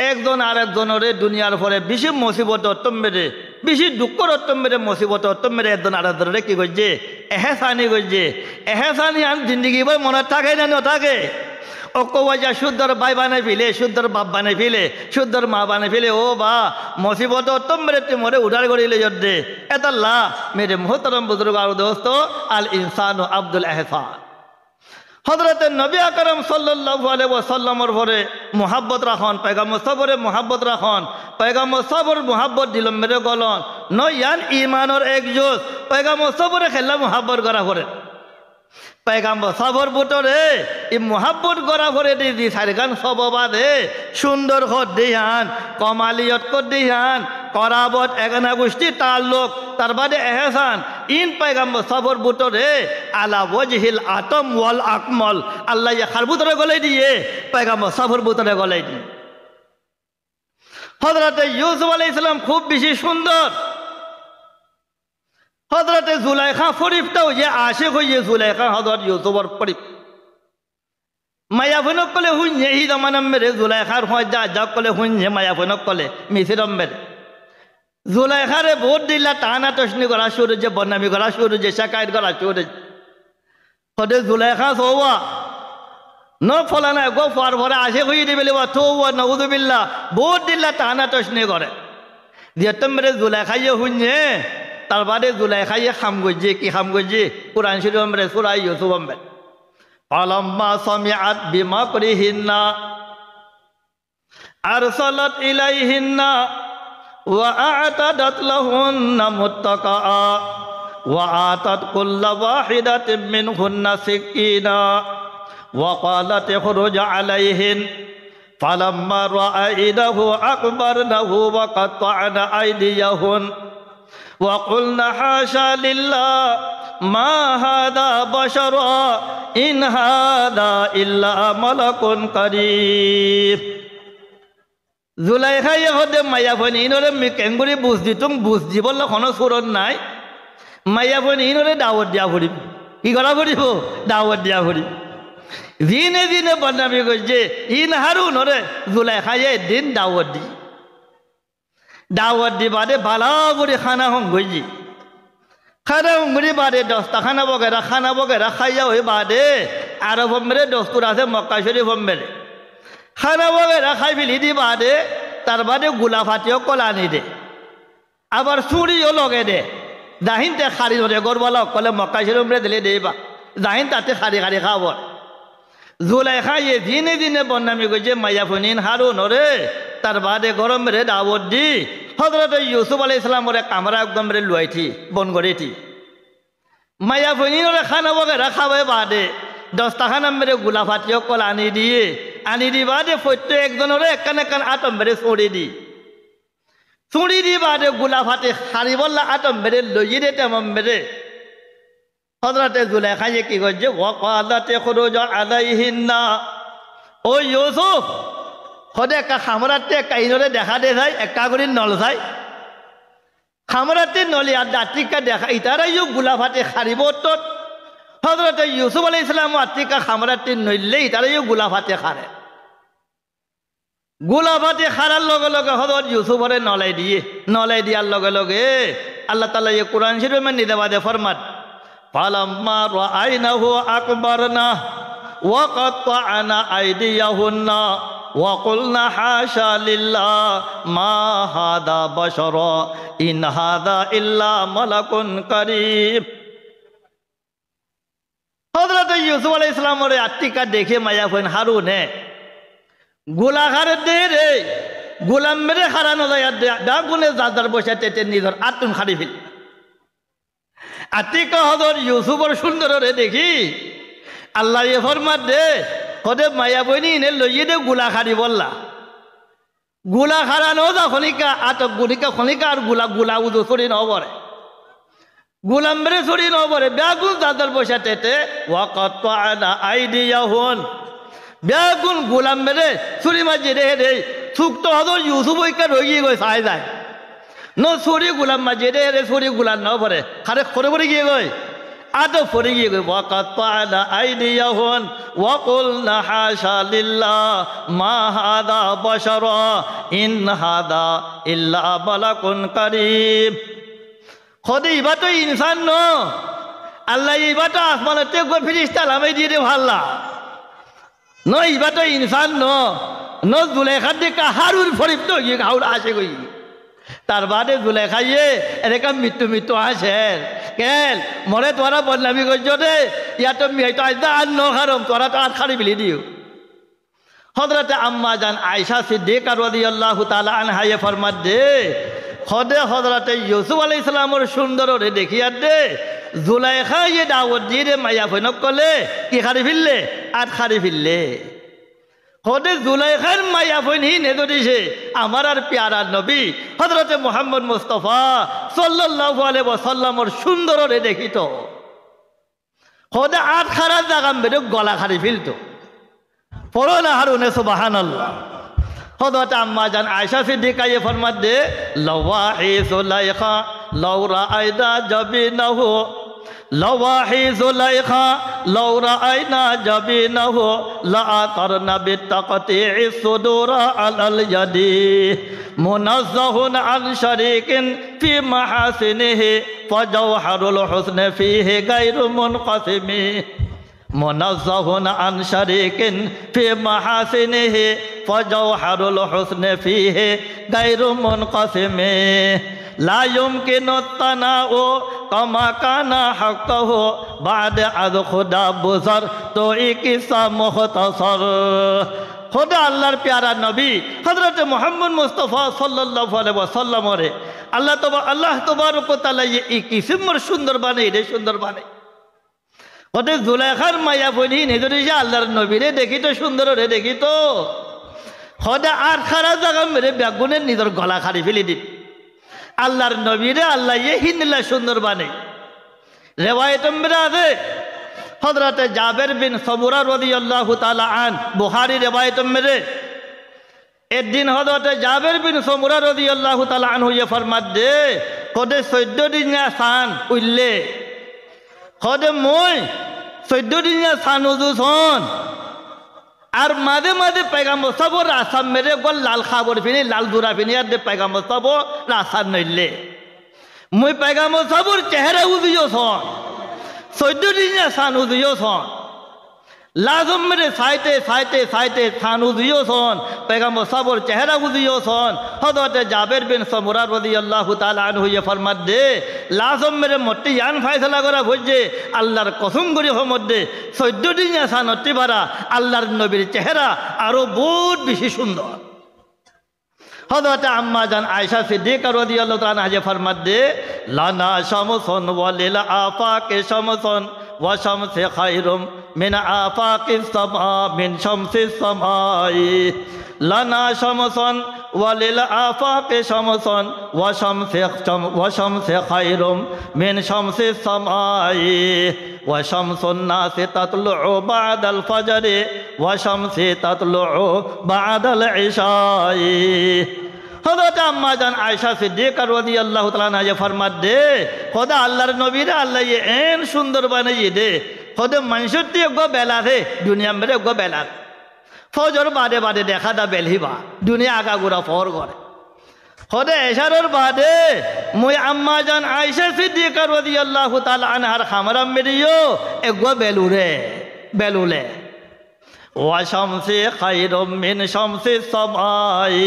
একজন আর একজনের দুনিয়ার পরে বেশি মুসিবত অত্যম মেরে বেশি দুঃখর অত্যম মেরে মুসিবত অত্যম মেরে একজন আর একজনের কি করছে এহেসানি করছে এহেসানি আন জিন্দগি বই মনে থাকে না নথাকে অকবাজা শুদ্ধর ভাই বানাই ফেলে শুদ্ধর বাপ বানাই ফেলে শুদ্ধর মা বানাই ফেলে ও বা মুসিবত অত্যম মেরে তুই মরে উঠার করিলে যদ্দে এতাল্লাহ মেরে মোহতরম বুজুর্গ আর দোস্ত আল ইনসান ও আব্দুল এহসান হযরতে নবী আকরাম সাল্লাল্লাহু আলাইহি ওয়াসাল্লামের পরে মুহাব্বত রাখন পয়গম্বর সবরে মুহাব্বত রাখন পয়গম্বর সবর মুহাব্বত দিলম মেরে গলন নয়ান ঈমানের এক জোশ পয়গম্বর সবরে খেলা মুহাব্বত করা করে পয়গম্বর সবর বুটরে এই মুহাব্বত করা করে দি সারগান সববাদে সুন্দর হদ দিহান কমালিয়ত কর দিহান করাবত এগানা গোষ্ঠী তার লোক তার বাদে এহসান ইন পয়গম্বর সবর বুটরে আলা ওয়াজহিল আতম ওয়াল আকমল আল্লাহ খার বুটরে গলাই দিয়ে পয়গম্বর সবর বুটরে গলাই দিয়ে হযরতে ইউসুফ আলাইহিস সালাম খুব বেশি সুন্দর হযরতে জুলাইখা ফরিফটাও যে আশিক হইয়ে জুলাইখা হযরত ইউসুফর ফরিফ মায়া ফনক কলে হুঁজে হি দমানম মেরে জুলাইখার হয় যা কলে হুঁজে মায়া ফনক কলে মিসিরম মেরে জুলাইখারে ভোট দিলা টানা টসনি করা শুরু যে বদনামি করা শুরু যে শাকায়ত করা শুরু হদে জুলাইখা সৌয়া ন ফলানা গো ফার ভরে আসে হইয়ে দিবে থৌয়া নউযুবিল্লাহ ভোট দিলা টানা টসনি করে দিয়তম মেরে জুলাইখাইয়ে হুঁজে তার বাদে জুলাইখাইয়ে খাম গজ্জে কি খাম গজ্জে কুরআন শরীফ মেরে সূরা ইউসুফ মেরে ফালাম্মা সামিআত বিমাকরিহিন্না আরসালাত ইলাইহিন্না ওয়া আ'তাদাত লাহুন্না মুত্তাকা ওয়া আতাত কুল্লা ওয়াহিদাতিন মিনহুন্না সিকিনা ওয়া ক্বালাত ইখরুজ আলাইহিন ফালাম্মা রাআইনাহু আকবারনাহু ওয়া কাত্তা'না আইদিয়াহুন ওয়া কুলনা হাশা লিল্লাহ মা হাদা বাশারা ইন হাদা ইল্লা মালাকুন কারীম জুলাইখাই হদে মায়াফনি ইনরে কেঙ্গুরি বুঝ দিতুম বুঝ দিবল কোনো সুরত নাই মায়াফনি ইনরে দাওয়াত দিয়া ফুরিব কি করা ফুরিব দাওয়াত দিয়া ফুরিব দিনে দিনে বদনামি করছে ইন হারুন রে জুলাইখাইয়ে দিন দাওয়াত দি বাদে ভালো করে খানা হং গইজি খানা উমরি বাদে দস্তা খানা বগেরা খাইয়া হয়ে বাদে আরব মেরে দস্তুর আছে মক্কা শরীফ মেরে খানা বগেরা খাই ফেলি দি বাদে তার বাদে গোলা ফাটিও কলা আনি দে আবার চুরিও লগে দে জাহিনতে খারি ধরে গরবালা কলে মক্কা শরীফ মেরে দিলে দেবা জাহিন তাতে খারি খাব জুলাইখা ইয়ে দিনে দিনে বদনামি করছে মাইয়া ফনিন হারুন রে তার বাদে গরম মেরে দাওয়াত দি হযরত ইউসুফ আলাইহিস সালামরে কামরা একদম মেরে লুয়াইছি বন গড়েছি মায়া ফনিনরে খানা বগেরা খাবে বাদে দস্তা খানা মেরে গোলা ফাটিও কল আনি দি বাদে প্রত্যেক একজনরে একান আটম মেরে চুড়ি দি বাদে গোলা ফাটি হারি বললা আটম মেরে লইয়ে দে তেমন মেরে হযরতে জুলাইখায়ে কি করছে ওয়া ক্বালাত ইখরুজ আলাইহিন্না ও ইউসুফ হদে একা খামরাতে কাইনরে দেখা দে যায় একা করে নল যায় খামরাতে নলি আর দাঁতিকা দেখা ইতারাইও গোলা ফাটে খারিব তত হযরতে ইউসুফ আলাইহিস সালাম আতিকা খামরাতে নইলে ইতারাইও গোলা ফাটে খারে গোলা ফাটে খারার লগে লগে হযরত ইউসুফরে নলাই দিয়ার লগে লগে আল্লাহ তাআলা এই কোরআন শরীফে নিদেবাদে ফরমাত ফালাম্মা রাআইনাহু আকবারনা ওয়া কাত্তা'না আইদিয়াহুন্না ওয়া কুলনা হাশা লিল্লাহ মা হাদা বাশারা ইন হাদা ইল্লা মালাকুন কারীম হযরত ইউসুফ আলাইহিস সালামের আত্মিকা দেখে মায়া ফেন হারুনে গোলাঘারে দে রে গোলাম মেরে হারানো যায় দা গুনে জাদার বসে তেতে নিজর আতুন খাড়ি ফেল আত্মিকা হযরত ইউসুফর সুন্দর রে দেখি আল্লাহ এ ফরমাত দে হদে মায়া বইনি নে লইয়ে দে গোলা খাড়ি বললা গোলা খাড়ানো যা খনিকা আটক গুলিকা খনিকা আর গোলা উদো সরি নবরে গুলাম মেরে ছড়ি নবরে ব্যাগুন দাদার বসে টেটে ওয়াকাত আনা আইডিয়া হন ব্যাগুন গুলাম মেরে ছুরি মাঝে রে রে সুক্ত হদর ইউসুফ ঐকা রয়ে গই চাই যায় ন ছড়ি গুলাম মাঝে রে রে ছড়ি গুলাম নবরে খারে খরে পড়ে গিয়ে গই আটো পড়ে গিয়ে গই ওয়াকাত আনা আইডিয়া হন ওয়াকুলনা হাশা লিল্লাহ মা হাদা বাশারা ইন হাদা ইল্লা মালাকুন কারীম খদে ইবা তো ইনসান ন আল্লাহ ইবা তো আসমানতে গো ফিরিস্তা লামাই দিয়ে দে ভাল্লা ন ইবা তো ইনসান ন জুলেখার দিকে হারুর ফরিব তো গিয়ে হাউর আসে গই তার বাদে জুলেখাইয়ে এরকম মৃত্যু আসেন কেন মরে তোরা বদনামি করছ দে ইয়াতো মিয়াই তো আজ আর ন খারম তোরা তো আর খারি বিলি দিও হযরতে আম্মা জান আয়েশা সিদ্দিকা রাদিয়াল্লাহু তাআলা আনহা এ ফরমাত দে খদে হযরতে ইউসুফ আলাইহিস সালামর সুন্দর রে দেখিয়া দে জুলাইখা এ দাওয়াত দিয়ে রে মাইয়া ফনক কলে কি খারি ফিললে আর খারি ফিললে খদে জুলাইখার মাইয়া ফনি নেদো দিছে আমার আর প্যারা নবী হযরতে মুহাম্মদ মুস্তাফা সাল্লাল্লাহু আলাইহি ওয়াসাল্লামর সুন্দর রে দেখিত খদে আট খারা জাগাম বেদ গলা খারি ফিলতো পড়ো না হারুনে সুবহানাল্লাহ হযরত আম্মা জান আয়েশা সিদ্দিকা এ ফরমাত দে লওয়াহি জুলাইখা লাউরা আইদা জাবিনাহু লওয়াহি জুলাইখা লাউরা আইনা জাবিনাহু লা আতারনা বিতাকতি সুদুরা আলাল ইয়াদি মুনাজ্জাহুন আন শারিকিন ফি মাহাসিনিহি ফাজাওহারুল হুসনি ফিহি গায়রু মুনকাসিমি মুনাজ্জাহুন আন শারিকিন ফি মাহাসিনিহি ফাজাওহারুল হুসনি ফিহি গায়রু মুনকাসিমি লা ইউমকিনু তানাউ কামা কানা হাক্কাহু বাদে আদ খুদা বুজার তো ইকিসা মুখতাসার খোদা আল্লাহর প্যারা নবী হযরত মুহাম্মদ মুস্তাফা সাল্লাল্লাহু আলাইহি ওয়াসাল্লাম রে আল্লাহ তাবারক ওয়া তাআলা এই কিসমর সুন্দর বানাই রে সুন্দর বানাই ওদের জুলাইখার মায়া বনি নিজরে যে আল্লাহর নবীরে দেখি তো সুন্দর রে দেখি তো খোদা আর খারা জায়গা মেরে ব্যাগুনের নিজের গলা খারি ফেলে দিন আল্লাহর নবীরে আল্লাহ হিন্দিল্লা সুন্দর বানে রেওয়ায়েত মেরে আছে হযরত জাবের বিন সামুরা রাদিয়াল্লাহু তাআলা আন বুখারী রেওয়ায়েত মেরে একদিন হযরত জাবের বিন সামুরা রাদিয়াল্লাহু তাআলা আনহু ইয়ে ফরমাত দে কদে 14 দিন সান উল্লে কদে মই 14 দিন সান উজুসন আর মাঝে মাঝে পেগাম্বর সবর আসাম মেরে গোল লাল খাবর ফিনি লাল দুরা ফিনি আর দে পেগাম্বর সব রাসান নইলে মুই পেগাম্বর সবর চেহারা উদিও সন 14 দিন সান উদিও সন লাজম মেরে সাইতে সাইতে সাইতে সান উদিও সন পেগাম্বর সবর চেহারা উদিও সন হযরত জাবের বিন সামুরা রাদিয়াল্লাহু তাআলা আনহু ইয়ে ফরমাত দে লাজম মেরে মতি ইয়ান ফয়সালা করা হইছে আল্লাহর কসম করে মধ্যে 14 দিন সান অতি বারা আল্লাহর নবীর চেহারা আরো বহুত বেশি সুন্দর হযরত আম্মা জান আয়েশা সিদ্দিকা রাদিয়াল্লাহু তাআলা আনহা ফরমাত দে লানা শামসুন ওয়ালিল আফাকে শামসুন ওয়া শামসে খায়রুম মিন আফাকিস সামা মিন শামসিস সামাই লানা শামসুন ওয়ালিল আফাকে শামসুন ওয়া শামসে খায়রুম মিন শামসিস সামাই ওয়া শামসুন নাসি তাতলুউ বা'দাল ফাজরি ওয়া শামসি তাতলুউ বা'দাল ইশাই হযরত আম্মা জান আয়েশা সিদ্দিকা রাদিয়াল্লাহু তাআলা আনহা ফরমাত দে খোদা আল্লাহর নবীরে আল্লাহ এন সুন্দর বানাইয়ে দে খোদা মানুষের তে গো বেলা রে দুনিয়া মেরে গো বেলা ফজর বাদে বাদে দেখা দা বেলহিবা দুনিয়া আগা গুড়া ফর করে খোদা এশারর বাদে মুই আম্মা জান আয়েশা সিদ্দিকা রাদিয়াল্লাহু তাআলা আনহার খামারাম মেরিও এগো বেলুলে ওয়া শামসি খায়রুম মিন শামসিস সামাই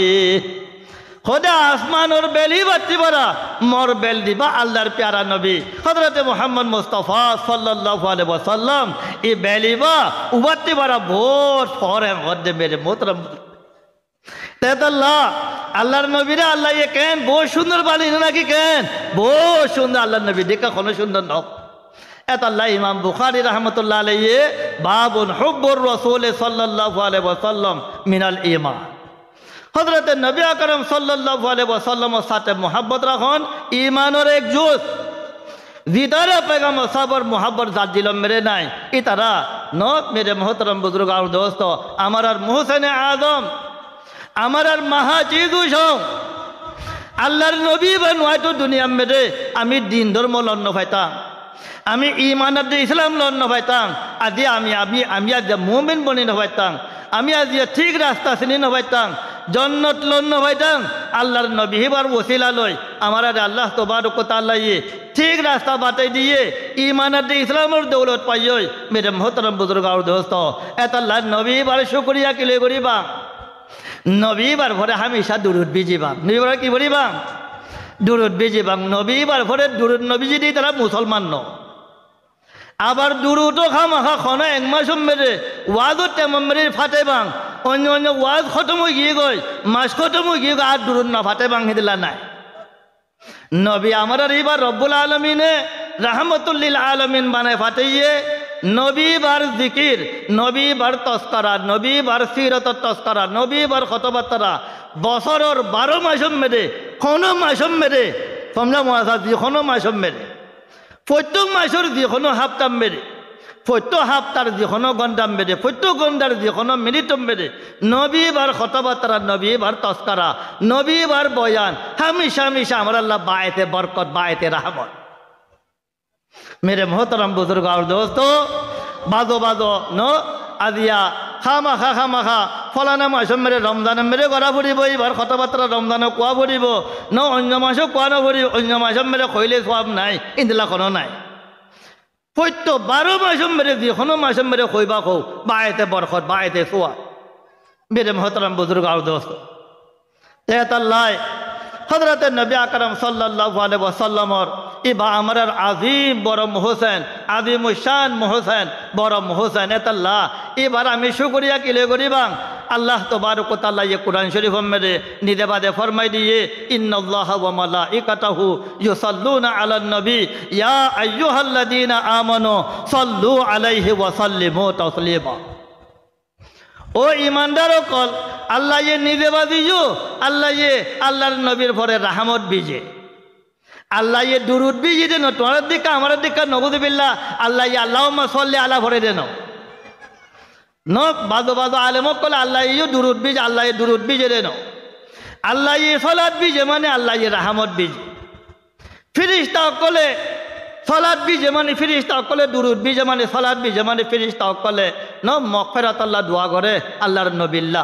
খোদা আসমানোর বেলি বাতি বরা মর বেল দিবা আল্লাহর প্যারা নবী হযরতে মুহাম্মদ মুস্তাফা সাল্লাল্লাহু আলাইহি ওয়াসাল্লাম এই বেলিবা উবাতি বরা ভোর ফরে মধ্যে মেরে মোহতরম তেদাল্লাহ আল্লাহর নবীরে আল্লাহ এ কেন বহু সুন্দর বানিয়ে নাকি কেন বহু সুন্দর আল্লাহর নবী দেখা কোনো সুন্দর নক এত আল্লাহ ইমাম বুখারী রাহমাতুল্লাহ আলাইহি বাবুন হুব্বুর রাসূল সাল্লাল্লাহু আলাইহি ওয়াসাল্লাম মিনাল ঈমান হযরত নবী আকরাম সাল্লাল্লাহু আলাইহি ওয়াসাল্লামের সাথে মোহাব্বত রাখুন ঈমানের এক জুজ জিতারা পেগাম সাবর মোহাব্বত জাত দিল মেরে নাই ই তারা নত মেরে মোহতরম বুজুর্গ আর দোস্ত আমার আর মোহসেনে আজম আমার আর মাহা চিজুস আল্লাহর নবী বা নয়তো দুনিয়া মেরে আমি দিন ধর্ম লন্ন পাইতাম আমি ইমানাত ইসলাম লন্ন পাইতাম আজি আমি আজ মুমিন বনি নপাইতাম আমি আজ ঠিক রাস্তা চিনি নপাইতাম জন্নত লন্ন পাইতাম আল্লাহর নবী হিবার ওসিলা লই আমার আর আল্লাহ তোবারক তাআলা ঠিক রাস্তা বাতাই দিয়ে ইমানাত ইসলামের দৌলত পাইয় মেরে মোহতরম বুজুর্গ আর দোস্ত এত আল্লাহর নবী বার শুকরিয়া কিলে করিবা নবী বার ভরে হামেশা দুরুদ বিজিবা নবী বার কি বলিবা দুরুদ বিজিবা নবী বার ভরে দুরুদ নবীজি দিয়ে তারা মুসলমান ন আবার দুরুদও খামাখা খনা এক মাস মেরে ওয়াজও তেমন মেরে ফাটে বাং অন্য অন্য ওয়াজ খতম হয়ে গিয়ে গই মাস খতম হয়ে গিয়ে আর দুরুদ না ফাটে বাং হেদিলা নাই নবী আমার আর এইবার রব্বুল আলমিনে রাহমতুল্লিল আলমিন বানায় ফাটাইয়ে নবী বার জিকির নবী বার তস্করা নবী বার সিরত তস্করা নবী বার খতবাত্তারা বছরের 12 মাসম মেরে কোনো মাসম মেরে সমঝা মহাসা যিকোনো মাসম মেরে প্রত্যেক মাসের যিকোনো হাপ্তাম মেরে প্রত্যেক হাপ্তার যিকোনো গন্ডাম মেরে প্রত্যেক গন্ডার যিকোনো মিনিটম মেরে নবী বার খতবাত্তারা নবী বার তস্করা নবী বার বয়ান হামেশা হামেশা আমার আল্লাহ বায়েতে বরকত বায়েতে রাহমত मेरे मोहतरम बुजुर्ग और दोस्तों बाजो बाजो नो आदिया खामा खा फलाना मासम मेरे रमजान मेरे गड़ा फुड़ब एबार कथबार्ता रमजान कुआ फुड़ब न अन्य मासो कुआ नफुड़ब अन्य मासम मेरे खैले सब नाई इंदिला कोनो नाई प्रत्येक 12 मासम मेरे जिखोनो मासम मेरे खैबा खौ बायते बरकत बायते सोआ मेरे मोहतरम बुजुर्ग और दोस्तों तेतल्लाह हजरत नबी আকরাম সাল্লাল্লাহু আলাইহি ওয়াসাল্লামর ইবা আমরার আজিম বড় মোহসেন আজিম শান মোহসেন বড় মোহসেন এতাল্লাহ এবার আমি শুকরিয়া কিলে করিবাং আল্লাহ তবারক তাআলা ये कुरान शरीफ में निदे बादे फरमाई दिए इन्नल्लाह व मलाइकातहु युसल्लूना अलन नबी या अय्युहल्लदीना आमनू सल्लू अलैहि व सल्लिमू तस्लीमा ओ ईमानदारों कल अल्लाह ये निजे बाजियो अल्लाह ये अल्लाहर नबीर भरे रहमत बीजे अल्लाह ये दुरूद बीजे देनो तुम्हारे दिक्का हमारे दिक्का नगुदुबिल्लाह अल्लाह ये अल्लाहुम्मा सल्ली अला भरे देनो न बाजो बाजो आलेमो कल अल्लाह ये दुरूद बीजे अल्लाह ये दुरूद बीजे देनो अल्लाह ये सलात बीजे माने अल्लाह ये रहमत बीजे फिरिश्ता कले सलाद भी जमाने फिरिश्ता कले दुरूद भी जमाने सलाद भी जमाने फिरिश्ता कले न मगफिरात अल्लाह दुआ करे अल्लाहर नबिल्ला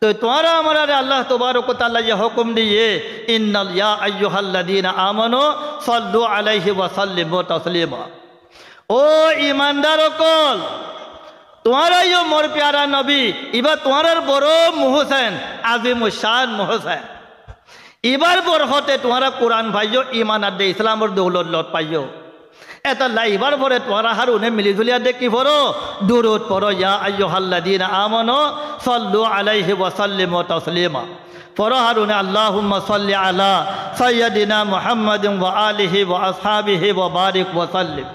तो तुम्हारा हमारा अल्लाह तबारक व तआला ये हुक्म दिए इन्नल या अय्युहल्लदीना आमनू सल्लु अलैहि व सल्लिमू तस्लीमा ओ ईमानदारों कल तुम्हारा यो मोर प्यारा नबी इबा तुम्हारा बड़ो मोहसेन आजिम शान मोहसेन इबार बरखते तुम्हारा कुरान भाइयो ईमान दे इस्लामर दौलत लौट पाइयो एता लाइबार भरे तुम्हारा हारुने मिलीजुलिया दे की भरो दुरूद पढ़ो या अय्युहल्लदीना आमनू सल्लु अलैहि व सल्लिमू तस्लीमा पढ़ो हारुने अल्लाहुम्मा सल्लि अला सय्यदिना मुहम्मदिन व आलिहि व अस्हाबिहि व बारिक व सल्लिम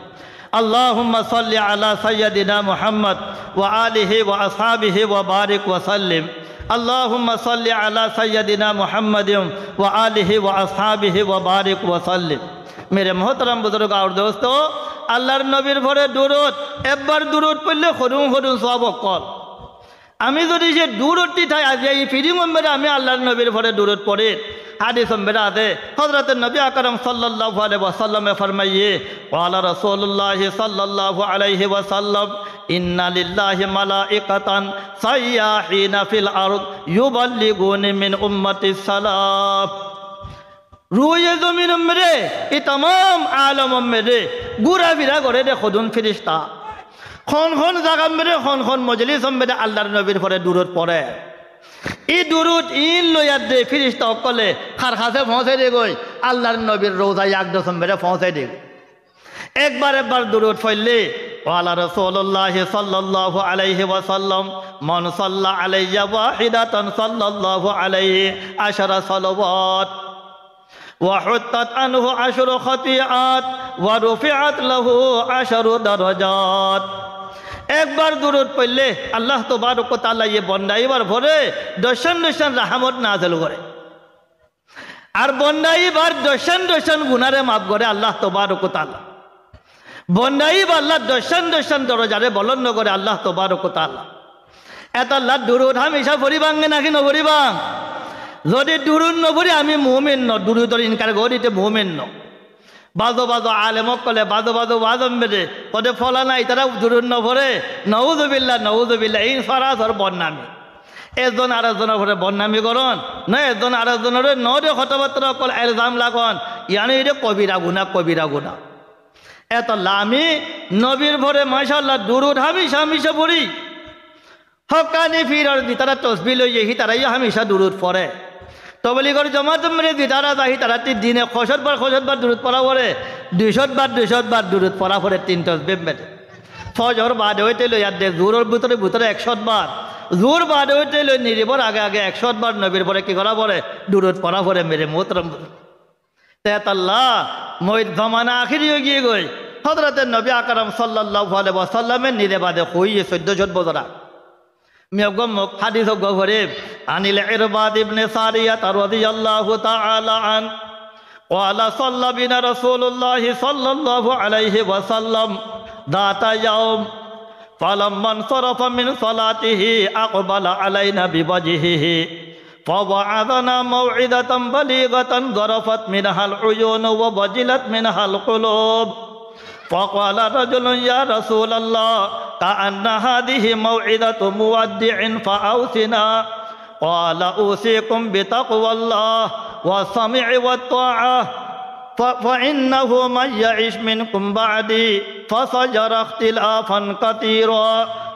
अल्लाहुम्मा सल्लि अला सय्यदिना मुहम्मद व आलिहि व अस्हाबिहि व बारिक व सल्लिम अल्लाहुम्मा सल्लि अला सय्यदिना मुहम्मदिन व आलिहि व अस्हाबिहि व बारिक व सल्लिम मेरे मोहतरम बुजुर्ग और दोस्तों अल्लाहर नबीर भरे दुरूद एक बार दुरूद पढ़ले खरुम खरुम सब कल आमी जदि जे दुरूदटी थाय आज এই ফিরিং মেরে আমি আল্লাহর নবীর ভরে दुरूद पढ़े हादिस मेरा आते हजरत नबी আকরাম सल्लल्लाहु अलैहि वसल्लम ने फरमाइए वाला रसूलुल्लाह सल्लल्लाहु अलैहि वसल्लम इन्ना लिल्लाहि मलाइकातन सय्याहीना फिल अर्द युबल्लिगूनी मिन उम्मति सलाम रूए जमीन मेरे ये तमाम आलम मेरे गुरा फिरा करे दे खुदुन फिरिश्ता खन खन जगह मेरे खन खन मजलिस मेरे अल्लाहर नबीर भरे दुरूद पढ़े এই দুরুদ ইন লইয়া দে ফিরিস্তা অকলে খার খাসে পৌঁছে দে গই আল্লাহর নবীর রোজায় এক দশম বেড়ে পৌঁছে দে একবার দুরুদ পড়লে ওয়ালা রাসূলুল্লাহ সাল্লাল্লাহু আলাইহি ওয়াসাল্লাম মান সাল্লা আলাইয়া ওয়াহিদাতান সাল্লাল্লাহু আলাইহি আশরা সালাওয়াত ওয়া হুত্তাত আনহু আশরু খাতিয়াত ওয়া রুফিআত লাহু আশরু দারাজাত एक बार दुरूद पढ़ले अल्लाह तबारक व तआला ये बंदा एबार भरे दर्शन दर्शन रहमत नाजिल करे আর বন্দাইবার দশান গুনারে মাফ করে আল্লাহ তবারক ওয়া তাআলা। বন্দাইব আল্লাহ দশান দরজারে বলন্ন করে আল্লাহ তবারক ওয়া তাআলা। এত আল্লাহ দুরুদ হামেশা পড়িবাঙ্গে নাকি নপড়িবাং? যদি দুরুদ নপড়ি আমি মুমিন ন, দুরুদর ইনকার গরিতে মুমিন ন। বাজো আলেমক কলে বাজো ওয়াজম বেদে কদে ফলা নাই তারা দুরুদ নপড়ে, নউযুবিল্লাহ এই সরাসর বদনামি। এজন আরেকজনের ঘরে বদনামি করন না, এজন আরেকজনের নদে কথাবার্তা অকল এলজাম লাগন, ইয়ানি এটা কবিরা গুণা। এত আমি নবীর ভরে মাশাআল্লাহ দুরুদ হামেশা পড়ি। হকানি ফিরার দি তারা তসবি লই যাই তারাই হামেশা দুরুদ পড়ে। তবলি করে জমাত মেরে দি তারা যাই তারা দিনে ৬০ বার দুরুদ পড়া পড়ে, ২০০ বার দুরুদ পড়া পড়ে ৩ তসবি মেরে। ফজর বাদে হইতে লই আর দেখ জোরের ভিতরে ১০০ বার, জোর বাদে হইতে লই নিরিবর আগে ১০০ বার নবীর পরে কি করা পড়ে? দুরুদ পড়া পড়ে মেরে মোহতরম। তেতাল্লাহ মই জমানা আখিরি হয়ে গিয়ে গই হযরতের নবী আকরাম সাল্লাল্লাহু আলাইহি ওয়াসাল্লামের নিরে বাদে হইয়ে ১৪ বছর মিয়গম হাদিস গহরে আনিল ইরবাদ ইবনে সারিয়াত রাদিয়াল্লাহু তাআলা আন ওয়ালা সাল্লাবিনা রাসূলুল্লাহ সাল্লাল্লাহু আলাইহি ওয়াসাল্লাম দাতা ইয়াউম ফালাম্মান সারাফা মিন সালাতিহি আকবালা আলাইনা বিওয়াজহিহি فوعظنا موعظة بليغة ظرفت منها العيون ووجلت منها القلوب فقال رجل يا رسول الله كأن هذه موعظة مودع فأوصنا قال أوصيكم بتقوى الله والسمع والطاعة فإنه من يعش منكم بعدي فسيرى اختلافا كثيرا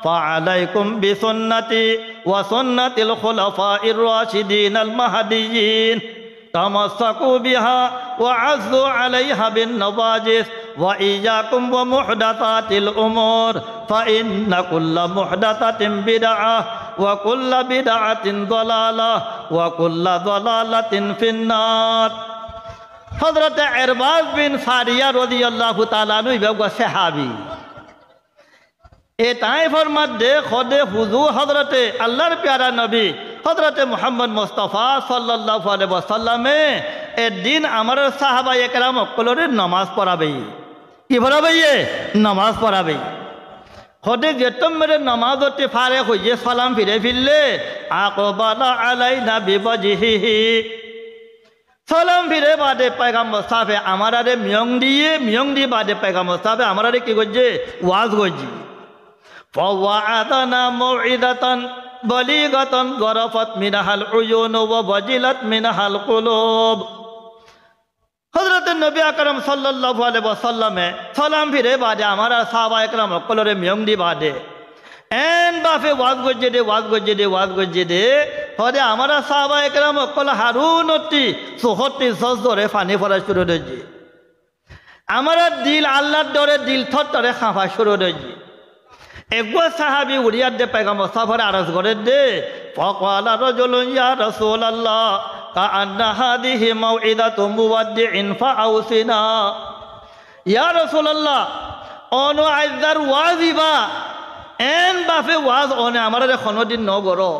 فعليكم بسنتي وسنة الخلفاء الراشدين المهديين تمسكوا بها وعزوا عليها بالنواجذ وإياكم ومحدثات الأمور فإن كل محدثة بدعة وكل بدعة ضلالة وكل ضلالة في النار। হযরত ইরবাদ বিন সারিয়া রাদিয়াল্লাহু তাআলা আনহু ইবাগা সাহাবী এ তাইফের মধ্যে খোদে হুজুর হযরতে আল্লাহর প্যারা নবী হযরতে মুহাম্মদ মুস্তাফা সাল্লাল্লাহু আলাইহি ওয়াসাল্লামে একদিন আমার সাহাবা একরাম সকলের নামাজ পড়াবে। কি পড়াবে? নামাজ পড়াবে। খোদে যেতম মেরে নামাজতে ফারে হইয়ে সালাম ফিরে ফিরলে আকবালা আলাইনা বিওয়াজহিহি সালাম ফিরে বাদে পয়গম্বর সাহেব আমার আরে মিয়ং দিয়ে বাদে পয়গম্বর সাহেব আমার আরে কি করছে? ওয়াজ করছি। فوعظنا موعظة بليغة ظرفت منها العيون ووجلت منها القلوب। হযরত নবী আকরাম সাল্লাল্লাহু আলাইহি ওয়াসাল্লামে সালাম ফিরে বাদে আমার সাহাবা একরাম সকলের মিয়ং দি বাদে এন বাফে ওয়াজ গজ্জে দে হদে আমার সাহাবা একরাম সকল হারুনতি ৭৪ ধরে পানি পড়া শুরু হয়েছে। আমার দিল আল্লাহর ডরে দিল থরে খাফা শুরু হয়েছে। একবার সাহাবি উড়িয়ার দে পয়গম্বর সাফার আরজ করে দে ফাকালা রাজুলুন ইয়া রাসূলুল্লাহ কাআন্না হাদিহি মাউইদাতু মুওয়াদ্দিইন ফাআউসিনা। ইয়া রাসূলুল্লাহ অনো আইদার ওয়াজিবা এন বাফে ওয়াজ অনে আমারে কোনদিন ন গরো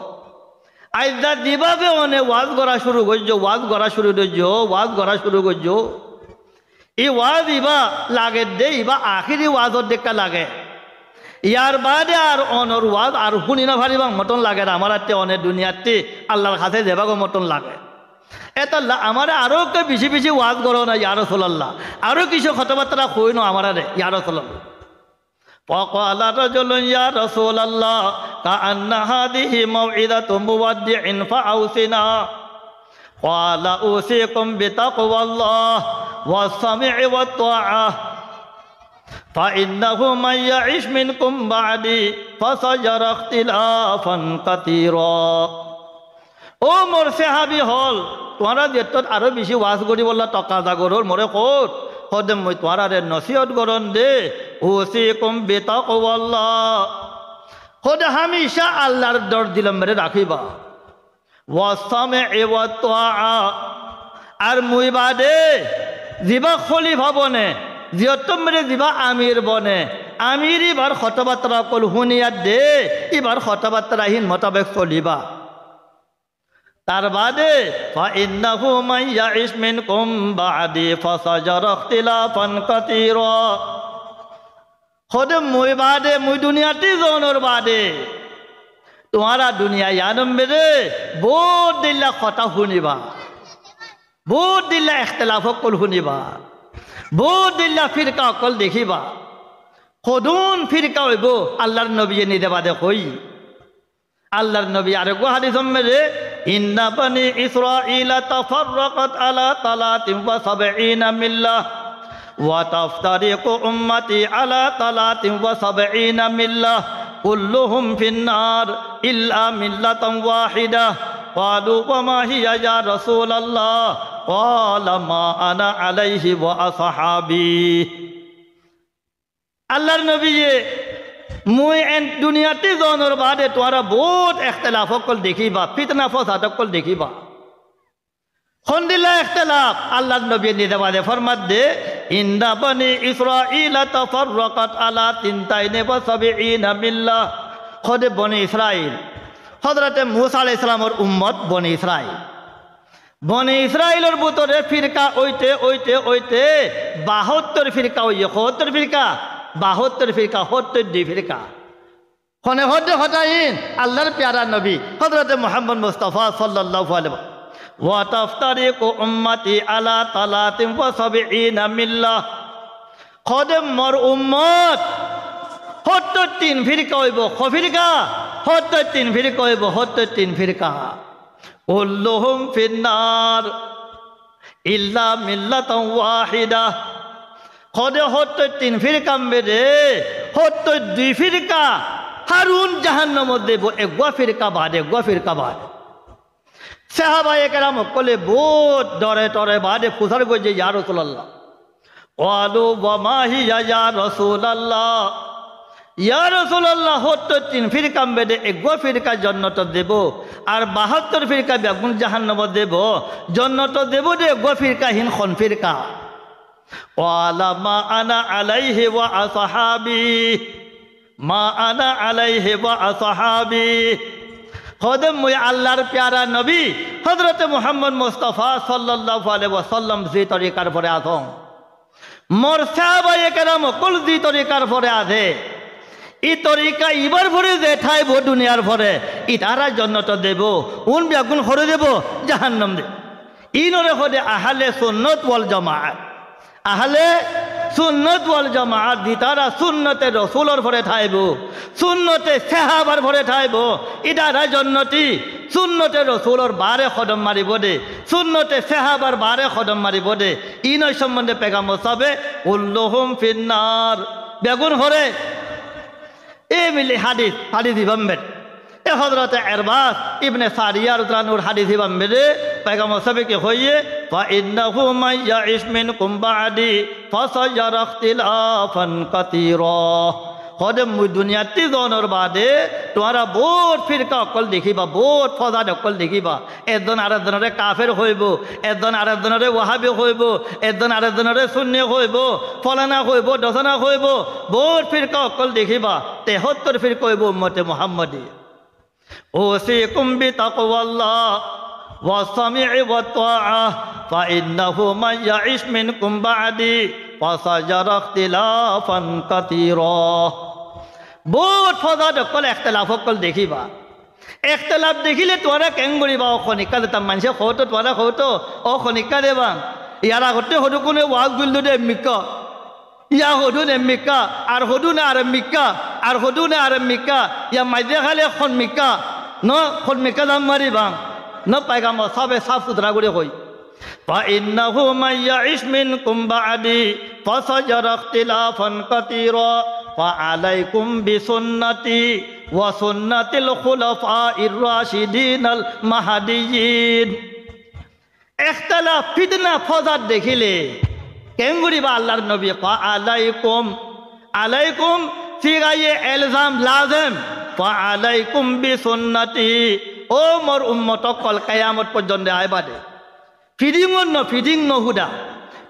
আইদার দিবাবে অনে ওয়াজ করা শুরু করছো। এই ওয়াজ ইবা লাগে দে ইবা আখিরি ওয়াজত দেখা লাগে। ইয়ার বাদে আর অনর ওয়াজ আর শুনি না ভারিবাং মতন লাগে আমার আত্মে অনেক দুনিয়াতে আল্লাহর কাছে যাবাগো মতন লাগে। এটা আমার আরো বেশি ওয়াজ করো না ইয়া রাসূলুল্লাহ, আরো কিছু কথাবার্তা কই না আমার আরে ইয়া রাসূলুল্লাহ। ফাকালা রাজুলুন ইয়া রাসূলুল্লাহ কাআন্না হাদিহি মাউইদাতু মুওয়াদ্দিইন ফাআউসিনা ক্বালা উসিকুম বিতাকওয়াল্লাহ ওয়াস-সামি'i ওয়াত-তাআহ فإنه من يعش منكم بعدي فسيرى اختلافا كثيرا। ও মোর সাহাবী হল তোমরা যেতত আরো বেশি ওয়াজ করি বললা টকা জাগরর মোরে কোট হদম মই তোরারে নসিহত করন দে উসিকুম বিতাকওয়াল্লাহ হদে হামেশা আল্লাহর ডর দিলম মেরে রাখিবা ওয়াস-সামি'i ওয়াত-তাআ আর মুই বাদে জিবা খলিফা বনে জিয়তম মেরে দিবা আমির বনে আমির এবার কথাবার্তা কল শুনিয়াত দে এবার কথাবার্তাহীন মোতাবেক চলিবা। তার বাদে ফাইন্নাহু মান ইয়াইশ মিনকুম বাদি ফাসাজারা ইখতিলাফান কাসীরা খোদে মুই বাদে মুই দুনিয়াতে জোনর বাদে তোমারা দুনিয়া ইয়ানম মেরে বহুত দিল্লা কথা শুনিবা বহুত দিল্লা ইখতিলাফ কল শুনিবা বহুত দিল্লা ফিরকা কল দেখিবা খদুন ফিরকা হইব আল্লাহর নবীয়ে নিদে বাদে কই আল্লাহর নবী আরে গো হাদিস মেরে ইন্না বানি ইসরাঈলা তাফাররাকাত আলা তালাতিন ওয়া সাবঈনা মিল্লাহ ওয়া তাফতারিকু উম্মতি আলা তালাতিন ওয়া সাবঈনা মিল্লাহ কুল্লুহুম ফিন্নার ইল্লা মিল্লাতান ওয়াহিদা ক্বালু ওয়া মা হিয়া ইয়া রাসূলুল্লাহ ক্বালা মা আনা আলাইহি ওয়া আসহাবি আল্লাহর নবীয়ে মুই এন দুনিয়াতে জনের বাদে তোরা বহুত ইখতিলাফ কল দেখিবা ফিতনা ফসাদ কল দেখিবা খন্দিলা ইখতিলাফ আল্লাহর নবী নিদে বাদে ফরমাত দে ইন্না বানি ইসরাঈলা তাফাররাকাত আলা 72 মিল্লাহ খোদে বনি ইসরাইল হযরতে মূসা আলাইহিস সালামের উম্মত বনি ইসরাইল বনি ইসরাইলের ভিতরে ফিরকা ওইতে 72 ফিরকা হইয়ে 70 ফিরকা 72 ফিরকা 72 ফিরকা খনে হদে হতাইন আল্লাহর প্যারা নবী হযরতে মুহাম্মদ মুস্তাফা সাল্লাল্লাহু আলাইহি ওয়া তাফতারিকু উম্মতি আলা তালাতিন ওয়া সাবঈনা মিল্লাহ খোদে মোর উম্মত 73 ফিরকা হইব ফিরকা 73 ফিরকা হইব 73 ফিরকা কুল্লুহুম ফিন্নার ইল্লা মিল্লাতান ওয়াহিদা খোদে 73 ফিরকা মেরে 72 ফিরকা হারুন জাহান্নামে দেব একগা ফিরকা বাদে সাহাবায়ে কেরাম কলে বহুত ডরে টরে বাদে পুছার গজে ইয়া রাসূলুল্লাহ ক্বালু ওয়া মা হিয়া ইয়া রাসূলুল্লাহ ইয়া রাসূলুল্লাহ 73 ফিরকা মেরে একগা ফিরকা জান্নাত দেব আর 72 ফিরকা বেগুন জাহান্নামে দেব জান্নাত দেব দে একগা ফিরকা হিন খন ফিরকা ক্বালা মা আনা আলাইহি ওয়া আসহাবি মা আনা আলাইহি ওয়া আসহাবি খোদে মুই আল্লাহর প্যারা নবী হযরতে মুহাম্মদ মুস্তাফা সাল্লাল্লাহু আলাইহি ওয়াসাল্লাম যে তরিকার পরে আছং মোর সাহাবায়ে কেরাম কুল যে তরিকার পরে আছে এই তরিকা ইবার পরে যে ঠাইব দুনিয়ার পরে ইতারা জান্নাত দেব উন বেগুন করে দেব জাহান্নাম দে ইনরে খোদে আহলে সুন্নাত ওয়াল জামাআত আহলে সুন্নাত ওয়াল জামাআত দিতারা সুন্নতে রাসূলের পরে ঠাইব সুন্নতে সাহাবার পরে ঠাইব ইদারা জান্নাতি সুন্নতে রাসূলের বারে কদম মারিব দে সুন্নতে সাহাবার বারে কদম মারিব দে ইনর সম্বন্ধে পেগাম্বর সাবে কুল্লুহুম ফিন্নার বেগুন হরে এ মিলি হাদিস ইবাম্বের এ হযরতে ইরবাস ইবনে সারিয়া রাদিয়াল্লাহু আনহু হাদিস ইবাম্বেরে পেগাম্বর সাবে কি হইয়ে فإنه من يعش منكم بعدي فسيرى اختلافا كثيرا খোদে মুই দুনিয়াতে জনের বাদে তোমরা বহুত ফিরকা অকল দেখিবা বহুত ফসাদ অকল দেখিবা একজন আরেকজনরে কাফের হইব একজন আরেকজনরে ওয়াহাবি হইব একজন আরেকজনরে সুন্নি হইব ফলানা হইব দশনা হইব বহুত ফিরকা অকল দেখিবা 73 ফিরকা হইব উম্মতে মুহাম্মদী ওসিকুম বিতাকওয়াল্লাহ والسمع والطاعة فإنه من يعش منكم بعدي فسيرى اختلافا كثيرا বহুত ফসাদ কল ইখতিলাফ কল দেখিবা ইখতিলাফ দেখিলে তোরা কেং করিবা ও খনিকা তা মানুষে হতো তোরা হতো ও খনিকা দেবা ইয়ার আগতে হদু কোনে ওয়াজ গুলদু দে মিকা ইয়া হদু নে মিকা আর হদু না আর মিকা আর হদু না আর মিকা ইয়া মাইদে খালে খন মিকা ন খন মিকা দাম মারিবা न पैगाम्बर सबे साफ सुथरा करे होई فإنه من يعش منكم بعدي فسيرى اختلافا كثيرا فعليكم بسنتي وسنة الخلفاء الراشدين المهديين اختلاف فتنة فساد দেখিলে কেন করিবা আল্লাহর নবী আলাইকুম ফিগায়ে ইলজাম লাজিম فعليكم بسنتي ও মোর উম্মত কল কিয়ামত পর্যন্ত আইবাদে ফিডিং নহুদা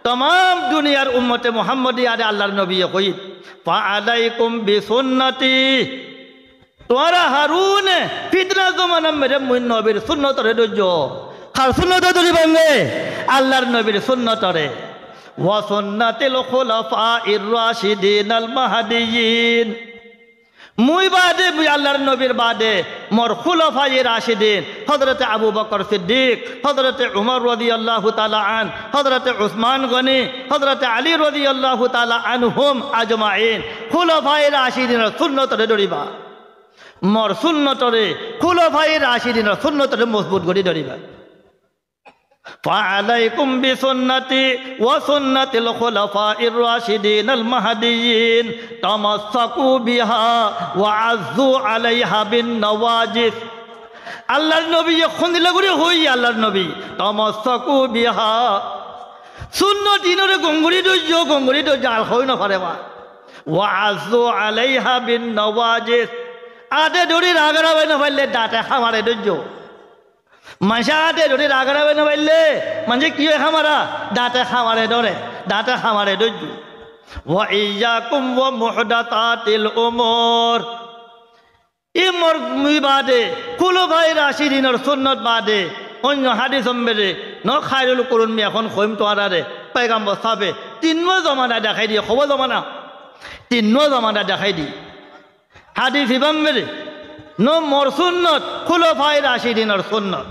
तमाम दुनियार उम्मते मुहम्मदी आदे अल्लाहर नबी कई फालाइकुम बिसुन्नती তোরা হারুন ফিতনা জমানা মেরে মুই নবীর সুন্নতরে ধৈর্য খার সুন্নত ধরিবেন রে আল্লাহর নবীর সুন্নতরে ওয়া সুন্নাতিল খুলাফাইর রাশিদিন আল মাহদিয়িন মুই বাদে মুই আল্লাহর নবীর বাদে মোর খুলাফায়ে রাশিদিন হযরত আবু বকর সিদ্দিক হযরত উমর রাদিয়াল্লাহু তাআলা আন হযরত উসমান গনি হযরত আলী রাদিয়াল্লাহু তাআলা আনহুম আজমাইন খুলাফায়ে রাশিদিনের সুন্নতরে ধরিবা মোর সুন্নতরে খুলাফায়ে রাশিদিনের সুন্নতরে মজবুত করে ধরিবা فعليكم بسنتي وسنة الخلفاء الراشدين المهديين تمسكوا بها وعزوا عليها بالنواجذ আল্লাহর নবী খুন্দিলা করে হই আল্লাহর নবী তামাসসাকু বিহা সুন্নত দিনরে গঙ্গুরি দো জাল হই না পারে মা ওয়াজু আলাইহা বিন নওয়াজিস আদে ধরে রাগরাবে না পারলে দাঁতে খামারে দজ্জ মাসাতে ধরে রাগরাবে না পারলে মানে কি হয় খামারা দাঁতে খামারে ধরে দাঁতে খামারে দজ্জ ওয়া ইয়াকুম ওয়া মুহদাতাতিল উমুর ইমর বাদে খুলাফায়ে রাশিদিনের সুন্নত বাদে অন্য হাদিস সম্বেদে ন খায়রুল কুরুন মি এখন কইম তোয়ারে পয়গম্বর সাহেবে তিনমো জমানা দেখাই দিয়ে খবর জমানা তিনমো জমানা দেখাই দি হাদিস ইবাম্বেদে ন মোর সুন্নত খুলাফায়ে রাশিদিনের সুন্নত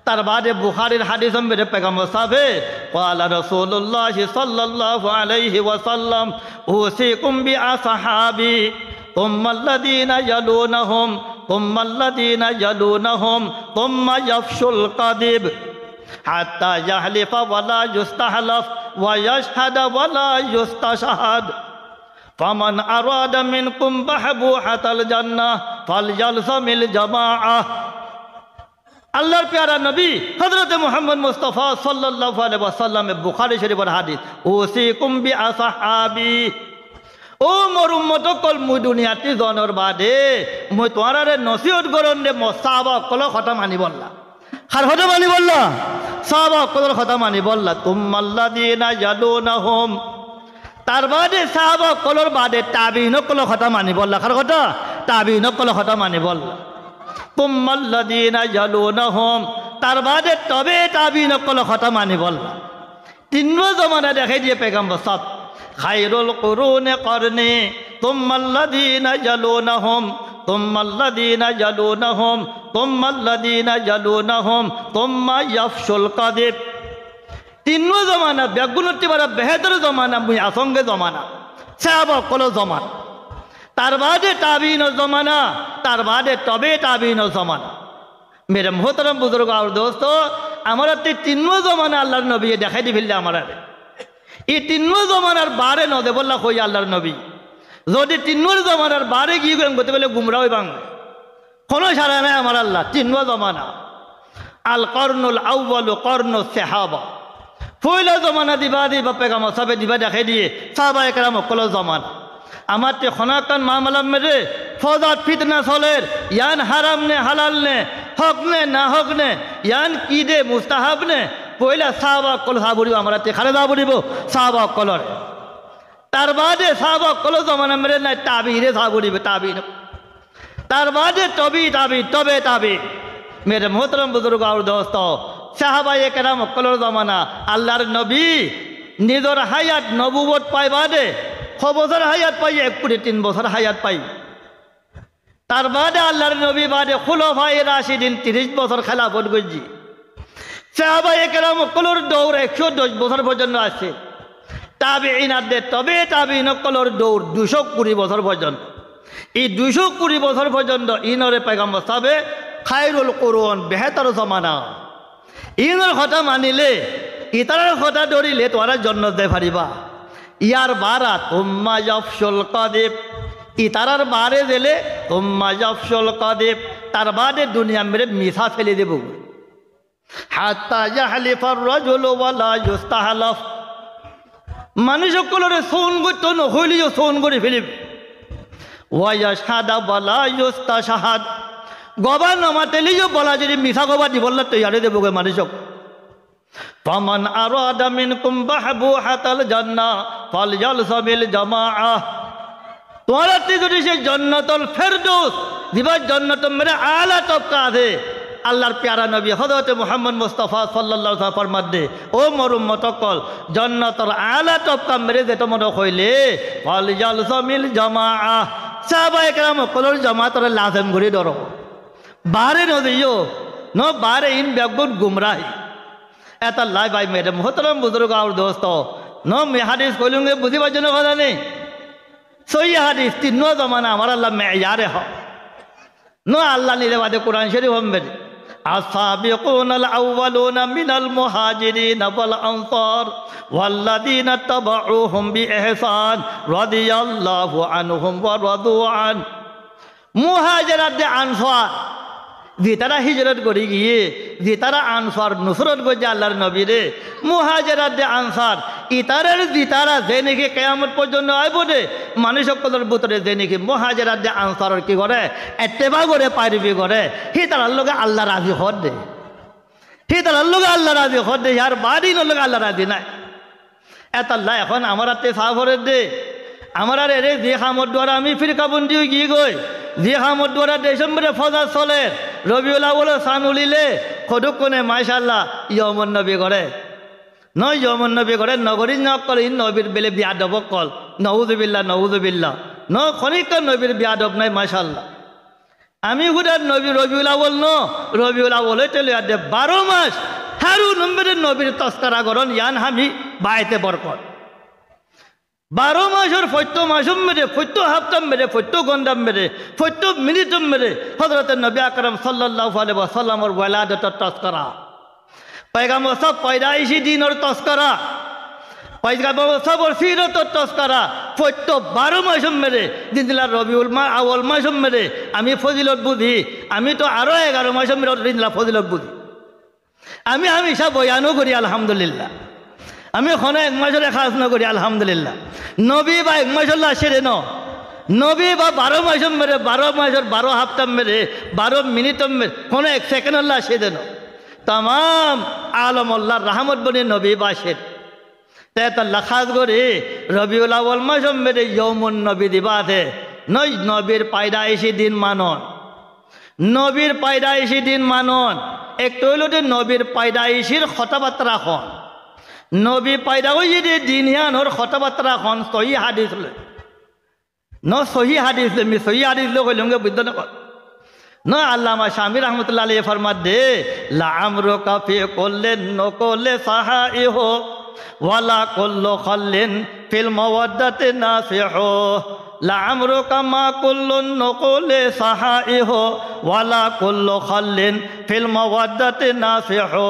তার বাদে বুখারীর হাদিস সম্বেদে পয়গম্বর সাহেবে ক্বালা রাসূলুল্লাহ সাল্লাল্লাহু আলাইহি ওয়াসাল্লাম উসিকুম বিআসহাবি ثم الذين يلونهم ثم الذين يلونهم ثم يفشو الكذب حتى يحلف ولا يستحلف ويشهد ولا يستشهد فمن أراد منكم بحبوحة الجنة فليلزم الجماعة আল্লাহর প্যারা নবী হযরত মুহাম্মদ মুস্তাফা সাল্লাল্লাহু আলাইহি ওয়াসাল্লাম বুখারী শরীফের হাদিস উসিকুম বিআসহাবি ও মোর উম্মত কল মুই দুনিয়াতে জনের বাদে মই তোয়ারে নসিহত করন দে সাহাবা কল কথা মানি বললা খার কথা মানি বললা সাহাবা কল কথা মানি বললা তুমাল্লাযিনা ইয়ালুনাহুম তার বাদে সাহাবা কলর বাদে তাবিঈন কল কথা মানি বললা খার কথা তাবিঈন কল কথা মানি বললা তুমাল্লাযিনা ইয়ালুনাহুম তার বাদে তবে তাবিঈন কল কথা মানি বললা তিননো জমানা দেখাই দিয়ে পয়গম্বর সাহেব খায়রুল কুরুনি করনি তুমাল্লাযিনা ইয়ালুনাহুম তুমাল্লাযিনা ইয়ালুনাহুম তুমাল্লাযিনা ইয়ালুনাহুম তুম্মা ইয়াফশুল কাযিব তিননো জমানা বেগুনতি বড় বেহতর জমানা মুই আসঙ্গে জমানা সাহাবা কল জমানা তার বাদে তাবিঈন জমানা তার বাদে তবে তাবিঈন জমানা মেরে মোহতরম বুজুর্গ আর দোস্ত আমরা তিননো জমানা আল্লাহর নবী দেখাই দি ফেললে আমারে এই তিননো জমানার বারে নদে বললা কই আল্লাহর নবী যদি তিন্নোর জমানার বারে গিয়ে গেতে বলে গুমরা হই বাং কোনো সারা নাই আমার আল্লাহ তিননো জমানা আল কর্নুল আউ্বালু কর্ন সাহাবা পয়লা জমানা দিবা দিবা পেগামা সবে দিবা দেখাই দিয়ে সাহাবা একরাম কল জমানা আমার তে খনাকান মামলা মেরে ফজাত ফিতনা চলের ইয়ান হারাম নে হালাল নে হক নে না হক নে ইয়ান কি দে মুস্তাহাব নে পয়লা সাহাবা কল সাবুরিব আমরা তে খালে সাবুরিব সাহাবা কলর তার বাদে সাহাবা কল জমানা মেরে নাই তাবিরে সাবুরিবে তাবিন তার বাদে তবে তাবি মেরে মোহতরম বুজুর্গ আর দোস্ত সাহাবা একরাম কলর জমানা আল্লাহর নবী নিজর হায়াত নবুবত পাই বাদে 6 বছর হায়াত পাই 1 বছর হায়াত পাই তার বাদে আল্লাহর নবী বাদে খুলাফায়ে রাশিদিন 30 বছর খেলাফত করছি সাহাবা একরাম কলর দৌড় 110 বছর পর্যন্ত আছে তাবিঈন আদে তবে তাবিঈন কলর দৌড় 220 বছর পর্যন্ত এই 220 বছর পর্যন্ত ইনরে পয়গম্বর সাহেবে খায়রুল কুরুন বেহতর জমানা ইনর কথা মানিলে ইতার কথা ধরিলে তোরা জান্নাত যাই পারিবা ইয়ার বারা তুম্মা ইয়াফশুল কাযিব ইতারার বারে দিলে তুম্মা ইয়াফশুল কাযিব তার বাদে দুনিয়া মেরে মিছা ফেলে দেব হাত্তা ইয়াহলিফার রাজুলু ওয়ালা ইস্তাহলাফ মানুষ সকলের সৌন করতে নহইলেও সৌন করে ফেলিব ওয়া ইয়াশহাদা ওয়ালা ইস্তাশহাদ গবা নমাতেলিও বলা যদি মিছা গবা দি বললা তৈয়ারে দেব গে মানুষক ফামান আরাদা মিনকুম বাহবুহাতাল জান্নাহ ফালইয়ালজামিল জামাআহ তোরাতে যদি সে জান্নাতুল ফেরদৌস জিবার জন্নত মেরে আলা তবকা আছে আল্লাহর প্যারা নবী হযরত মুহাম্মদ মুস্তাফা সাল্লাল্লাহু আলাইহি ওয়াসাল্লাম ফরমাদে ও মোর উম্মতকল জান্নাতুল আলা তবকা মেরে যেত মনে হইলে ওয়াল জালসামিল জামাআ সাহাবায়ে কেরাম কলর জামাতর লাজম ঘুরি ধরো বারে নদিও ন বারে ইন বেগুন গুমরাহি এটা লাই ভাই মেরে মোহতরম বুজুর্গ আর দোস্ত ন মে হাদিস কইলুঙ্গে বুঝিবার জন্য কথা নেই সহি হাদিস তিন জমানা আমার আল্লাহ মেয়ারে হ ন আল্লাহ নিলে বাদে কোরআন শরীফ হবে السابقون الأولون من المهاجرين والأنصار والذين اتبعوهم بإحسان رضي الله عنهم ورضوا عنه মুহাজিরাত আনসার যে তারা হিজরত করে গিয়ে যে তারা আনসার নুসরত করছে আল্লাহর নবীরে মুহাজিরাত আনসার ইতারের যে তারা যে নাকি কিয়ামত পর্যন্ত আইব দে মানুষ সকলের ভিতরে যে নাকি মুহাজিরাত আনসারের কি করে ইত্তেবা করে পাইরবি করে হি তার লগে আল্লাহ রাজি হদ দে হি তার লগে আল্লাহ রাজি হদ দে আর বাড়ি লগে আল্লাহ রাজি নাই এত আল্লাহ এখন আমার হাতে সাফরের দে আমার আর এরে যে খামর দ্বারা আমি ফিরকাবন্দি গিয়ে গই যে খামর দ্বারা ডিসেম্বরে ফজর চলে রবিউল আউয়াল সান উলিলে খদুকনে মাশাআল্লাহ ইয়মন নবী করে নয় ইয়মন নবী করে নগরী নকল ইন নবীর বেলে বিয়াদব কল নউযুবিল্লাহ ন খনিক নবীর বিয়াদব নাই মাশাআল্লাহ আমি হুদার নবী রবিউল আউয়াল ন রবিউল আউয়ালে চলে আদে 12 মাস হারু নম্বরের নবীর তস্করা করন ইয়ান হামি বাইতে বরকত 12 মাসের ফৈত্য মাসুম মেরে ফৈত্য হাফতাম মেরে ফৈত্য গন্ডাম মেরে ফৈত্য মিনিটম মেরে হযরত নবী আকরাম সাল্লাল্লাহু আলাইহি ওয়াসাল্লামের ওয়ালাদতের তস্করা পয়গাম্বর সব পয়দাইশি দিনের তস্করা পয়গাম্বর সবর সিরতের তস্করা ফৈত্য 12 মাসুম মেরে দিনলা রবিউল আউয়াল মাসুম মেরে আমি ফজিলত বুঝি আমি তো আরো 11 মাসুম মেরে দিনলা ফজিলত বুঝি আমি হামেশা বয়ানও করি আলহামদুলিল্লাহ আমি ওখানে 1 মাসের খাস না করি আলহামদুলিল্লাহ নবী বা 1 মাসল্লাহ সেরে ন নবী বা 12 মাসম মেরে 12 মাসের 12 হাফতাম মেরে 12 মিনিটম মেরে কোনো 1 সেকেন্ড আল্লাহ সেরে ন তাম আলম আল্লাহ রহমত বনি নবী বাসের তাল্লাহ খাস করে রবিউল আউয়াল মাসম মেরে ইয়মুন নবী দিবাতে নই নবীর পায়দাইশি দিন মানন নবীর পায়দাইশি দিন মানন একটু হইল নবীর পায়দাইশির কথাবার্তা হন নবী পায়দা হয়ে যদি দিনহিয়ানোর কথাবার্তা হন সহি হাদিস লে ন সহি হাদিস লে সহি হাদিস লোক হইলঙ্গে বুদ্ধ ন আল্লামা শামী রহমতুল্লাহ আলাইহি ফরমাত দে লা আমরু কাফি করলেন নকলে সাহাই হো ওয়ালা কুল্লু খাল্লিন ফিল মাওয়াদ্দাতি নাফিহু লা আমরু কামা কুল্লুন নকলে সাহাই হো ওয়ালা কুল্লু খাল্লিন ফিল মাওয়াদ্দাতি নাফিহু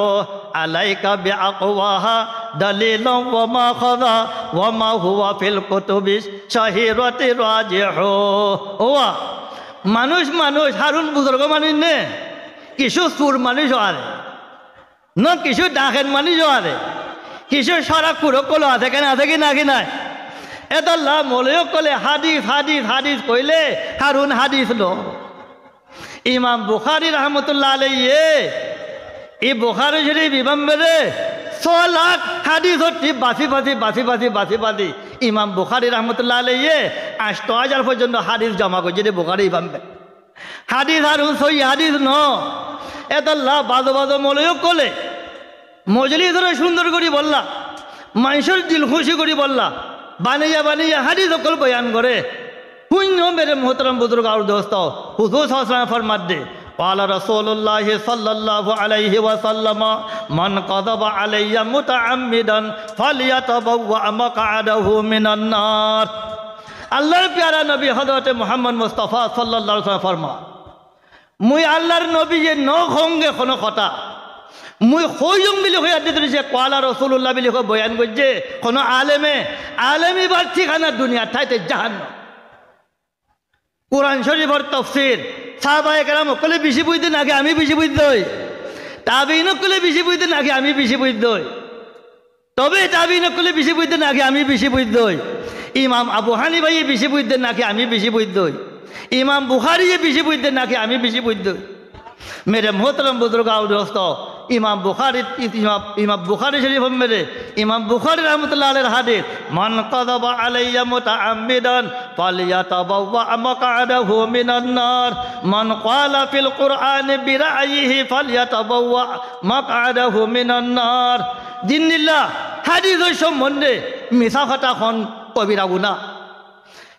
আলাইকা বিআকওয়াহা দালিলাম ওয়া মা খাযা ওয়া মা হুয়া ফিল কুতুবি শাহিরাতি রাজিহু ওয়া মানুষ হারুন বুজুর্গ মানুষ নে কিছু সুর মানুষ আরে ন কিছু ডাকের মানুষ আরে কিছু সারা কুড়ো কলো আছে কেন আছে কি নাকি নাই এটা লাভ মলেও কলে হাদিস কইলে হারুন হাদিস লো ইমাম বুখারী রহমতুল্লাহ আলাইহি এই বুখারী শরীফ ইমাম মেরে 100 লাখ হাদিস হচ্ছে বাসি ইমাম বুখারী রহমতুল্লাহ আলাইহি 8000 পর্যন্ত হাদিস জমা করছে যে বুখারী ইমাম হাদিস আর সহি হাদিস ন এটা লাভ বাজো মলেও কলে মজলিস ধরে সুন্দর করে বললা মানুষের দিল খুশি করে বললা বানিয়া হাদিস সকল বয়ান করে শূন্য মেরে মোহতরম বুজুর্গ আর দোস্ত হুজুর সাল্লাল্লাহু আলাইহি ওয়াসাল্লাম ফরমাত দে قال رسول الله صلى الله عليه وسلم من كذب علي متعمدا فليتبوأ مقعده من النار আল্লাহর প্যারা নবী হযরত মুহাম্মদ মুস্তাফা সাল্লাল্লাহু আলাইহি ওয়াসাল্লাম ফরমা মুই আল্লাহর নবী যে ন খঙ্গে কোনো কথা মুই হইজং বিলি হইয়া দিতে যে কালা রাসূলুল্লাহ বিলি বয়ান করছে কোনো আলেমি বার ঠিকানা দুনিয়া ঠাইতে জাহান্নাম কোরআন শরীফের তাফসীর সাহাবায়ে কেরাম কলে বেশি বুঝতে নাকি আমি বেশি বুঝতে হই তাবিঈন কলে বেশি বুঝতে নাকি আমি বেশি বুঝতে হই তবে তাবিঈন কলে বেশি বুঝতে নাকি আমি বেশি বুঝতে হই ইমাম আবু হানিফা বেশি বুঝতে নাকি আমি বেশি বুঝতে হই ইমাম বুখারী বেশি বুঝতে নাকি আমি বেশি বুঝতে হই মেরে মোহতরম বুজুর্গ আর দোস্ত ইমাম বুখারী শরীফ মেরে ইমাম বুখারী রাহমাতুল্লাহ আলাইহির হাদিস মান কাযাবা আলাইয়া মুতাআম্মিদান ফালিয়াতাবাওয়া মাকআদাহু মিনান নার মান ক্বালা ফিল কুরআনি বিরাইহি ফালিয়াতাবাওয়া মাকআদাহু মিনান নার দিনিল্লাহ হাদিসের সম্বন্ধে মিছা কথা খন কবিরা গুনাহ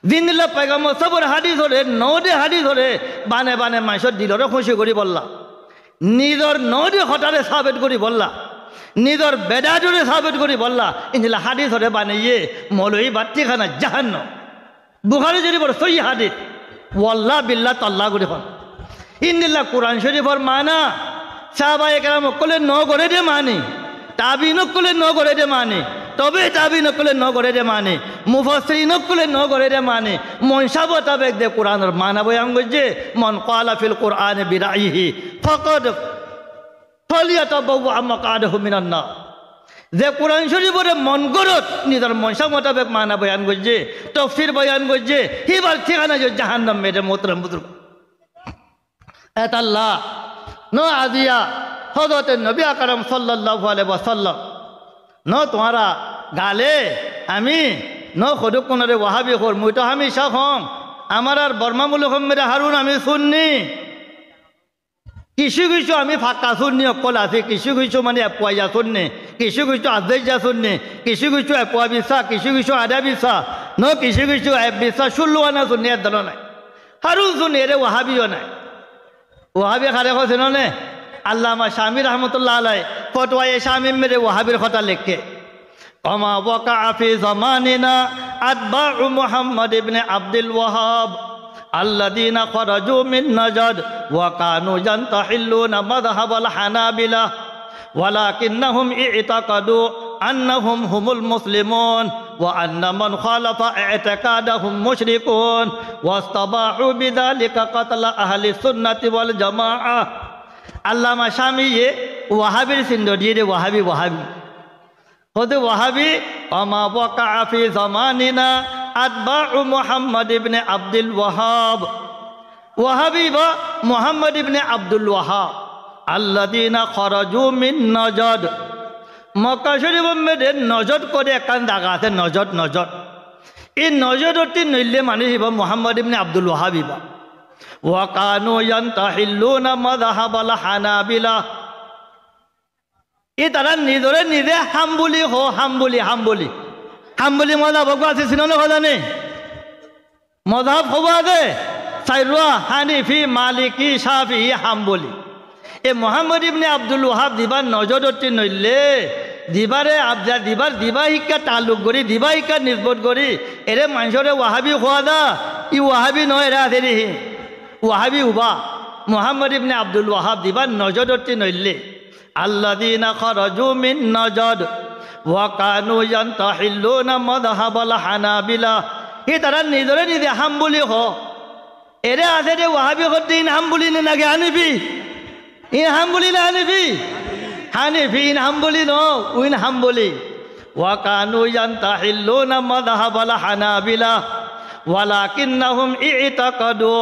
দিনিল্লাহ পয়গম্বর সবর হাদিস হলে নদে হাদিস হলে বানে বানে মানুষের দিলরে খুশি করি বললা নিজের নদী হঠাৎ সাবেত করি বললা নিজের বেদাজরে সাবেত করি বললা ইনলা হাদিস হলে বানাইয়ে মৌলই বাত্তি খানা জাহান্ন বুখারী শরীফর সহি হাদিস ওয়াল্লাহ বিল্লাহ তাল্লাহ করি হন ইনলা কোরআন শরীফর মানা সাহাবায়ে কেরাম কলে ন করে দে মানি তাবিন কলে ন করে দে মানি তবে তাবিন কলে ন করে দে মানে মুফাসসিরিন কলে ন করে দে মানে মনসাব তাবেক দে কোরআনের মানা বয়ান গজে মন ক্বালা ফিল কুরআনি বিরাইহি ফাকাদ ফালিয়াতাবাওয়া মাকআদাহু মিনান নার যে কোরআন শরীফের মন গরত নিজের মনসা মোতাবেক মানা বয়ান গজে তাফসীর বয়ান গজে হিবার ঠিকানা যে জাহান্নাম মেরে মোহতরম বুজুর্গ আল্লাহ ন আজিয়া হযরত নবী আকরাম সাল্লাল্লাহু আলাইহি ওয়াসাল্লাম ন তোমারা গালে আমি ন সদুক কোনরে ওয়াহাবি হর মুই তো হামেশা হম আমার আর বর্মামূলক মেরে হারুন আমি শুননি কিছু কিছু আমি ফাঁকা শুননি অকল আছে কিছু কিছু মানে পয়সা শুননি কিছু কিছু আদেজা শুননি কিছু কিছু পয়া বিশ্বাস কিছু কিছু আধা বিশ্বাস ন কিছু কিছু বিশ্বাস শুনলো না শুননি এর দল নাই হারুন শুনি এরে ওয়াহাবিও নাই ওয়াহাবি খারে হচ্ছে নে আল্লামা শামী রহমতুল্লাহ আলাই ফতোয়ায়ে শামী মেরে ওয়াহাবির কথা লিখে কমা ওয়াকা ফি জামানিনা আতবাউ মুহাম্মদ ইবনে আব্দুল ওয়াহাব আল্লাযীনা খরাজু মিন নাজদ ওয়া কানু ইয়ানতাহিল্লুনা মাযহাবাল হানাবিলা ওয়ালাকিন্নাহুম ইতাকাদু আন্নাহুম হুমুল মুসলিমুন ওয়া আন্না মান খালাফা ইতাকাদাহুম মুশরিকুন ওয়াস্তাবাহু বিযালিকা কাতলা আহলি সুন্নাতি ওয়াল জামাআহ আল্লামা শামী ওয়াহাবির সিন্ধ দিয়ে দে ওয়াহাবি ওয়াহাবি হতে ওয়াহাবি আমা ওয়াকা ফি জামানিনা আতবাউ মুহাম্মদ ইবনে আব্দুল ওয়াহাব ওয়াহাবি বা মুহাম্মদ ইবনে আব্দুল ওয়াহাব আল্লাযীনা খরাজু মিন নাজদ মক্কা শরীফের মধ্যে নজদ করে একখান জায়গা আছে নজদ নজদ এই নজদটি নইলে মানুষ মুহাম্মদ ইবনে আব্দুল ওয়াহাবি বা ওয়াকানু ইয়ানতাহিল্লুনা মাযহাবাল হানাবিলা ই তারা নিজরে নিজে হাম্বুলি হো হাম্বুলি হাম্বুলি হাম্বুলি মজাব আছে সিননে হজানে মজাব হব আছে সাইরুয়া হানিফি মালিকি শাফি হাম্বুলি এ মুহাম্মদ ইবনে আব্দুল ওয়াহাব দিবার নজরতি নইলে দিবারে আবজা দিবার দিবা শিক্ষা তালুক করি দিবা শিক্ষা নির্ভর করি এরে মানুষরে ওয়াহাবি খোয়া দা ই ওয়াহাবি নয় এরা আছে রে ওয়াহাবি উবা মুহাম্মদ ইবনে আব্দুল ওয়াহাব দিবার নজরতি নইলে আল্লাযীনা খরাজু মিন নাজদ ওয়া কানু ইয়ানতাহিল্লুনা মাযহাবাল হানাবিলা ই তারা নিজরে নিজে হাম্বুলি হ এরে আছে রে ওয়াহাবি হদিন হাম্বুলি নে নাকি হানিফি ইন হাম্বুলি না হানিফি হানিফি ইন হাম্বুলি নো উইন হাম্বুলি ওয়া কানু ইয়ানতাহিল্লুনা মাযহাবাল হানাবিলা ওয়ালাকিন্নাহুম ইতাকাদু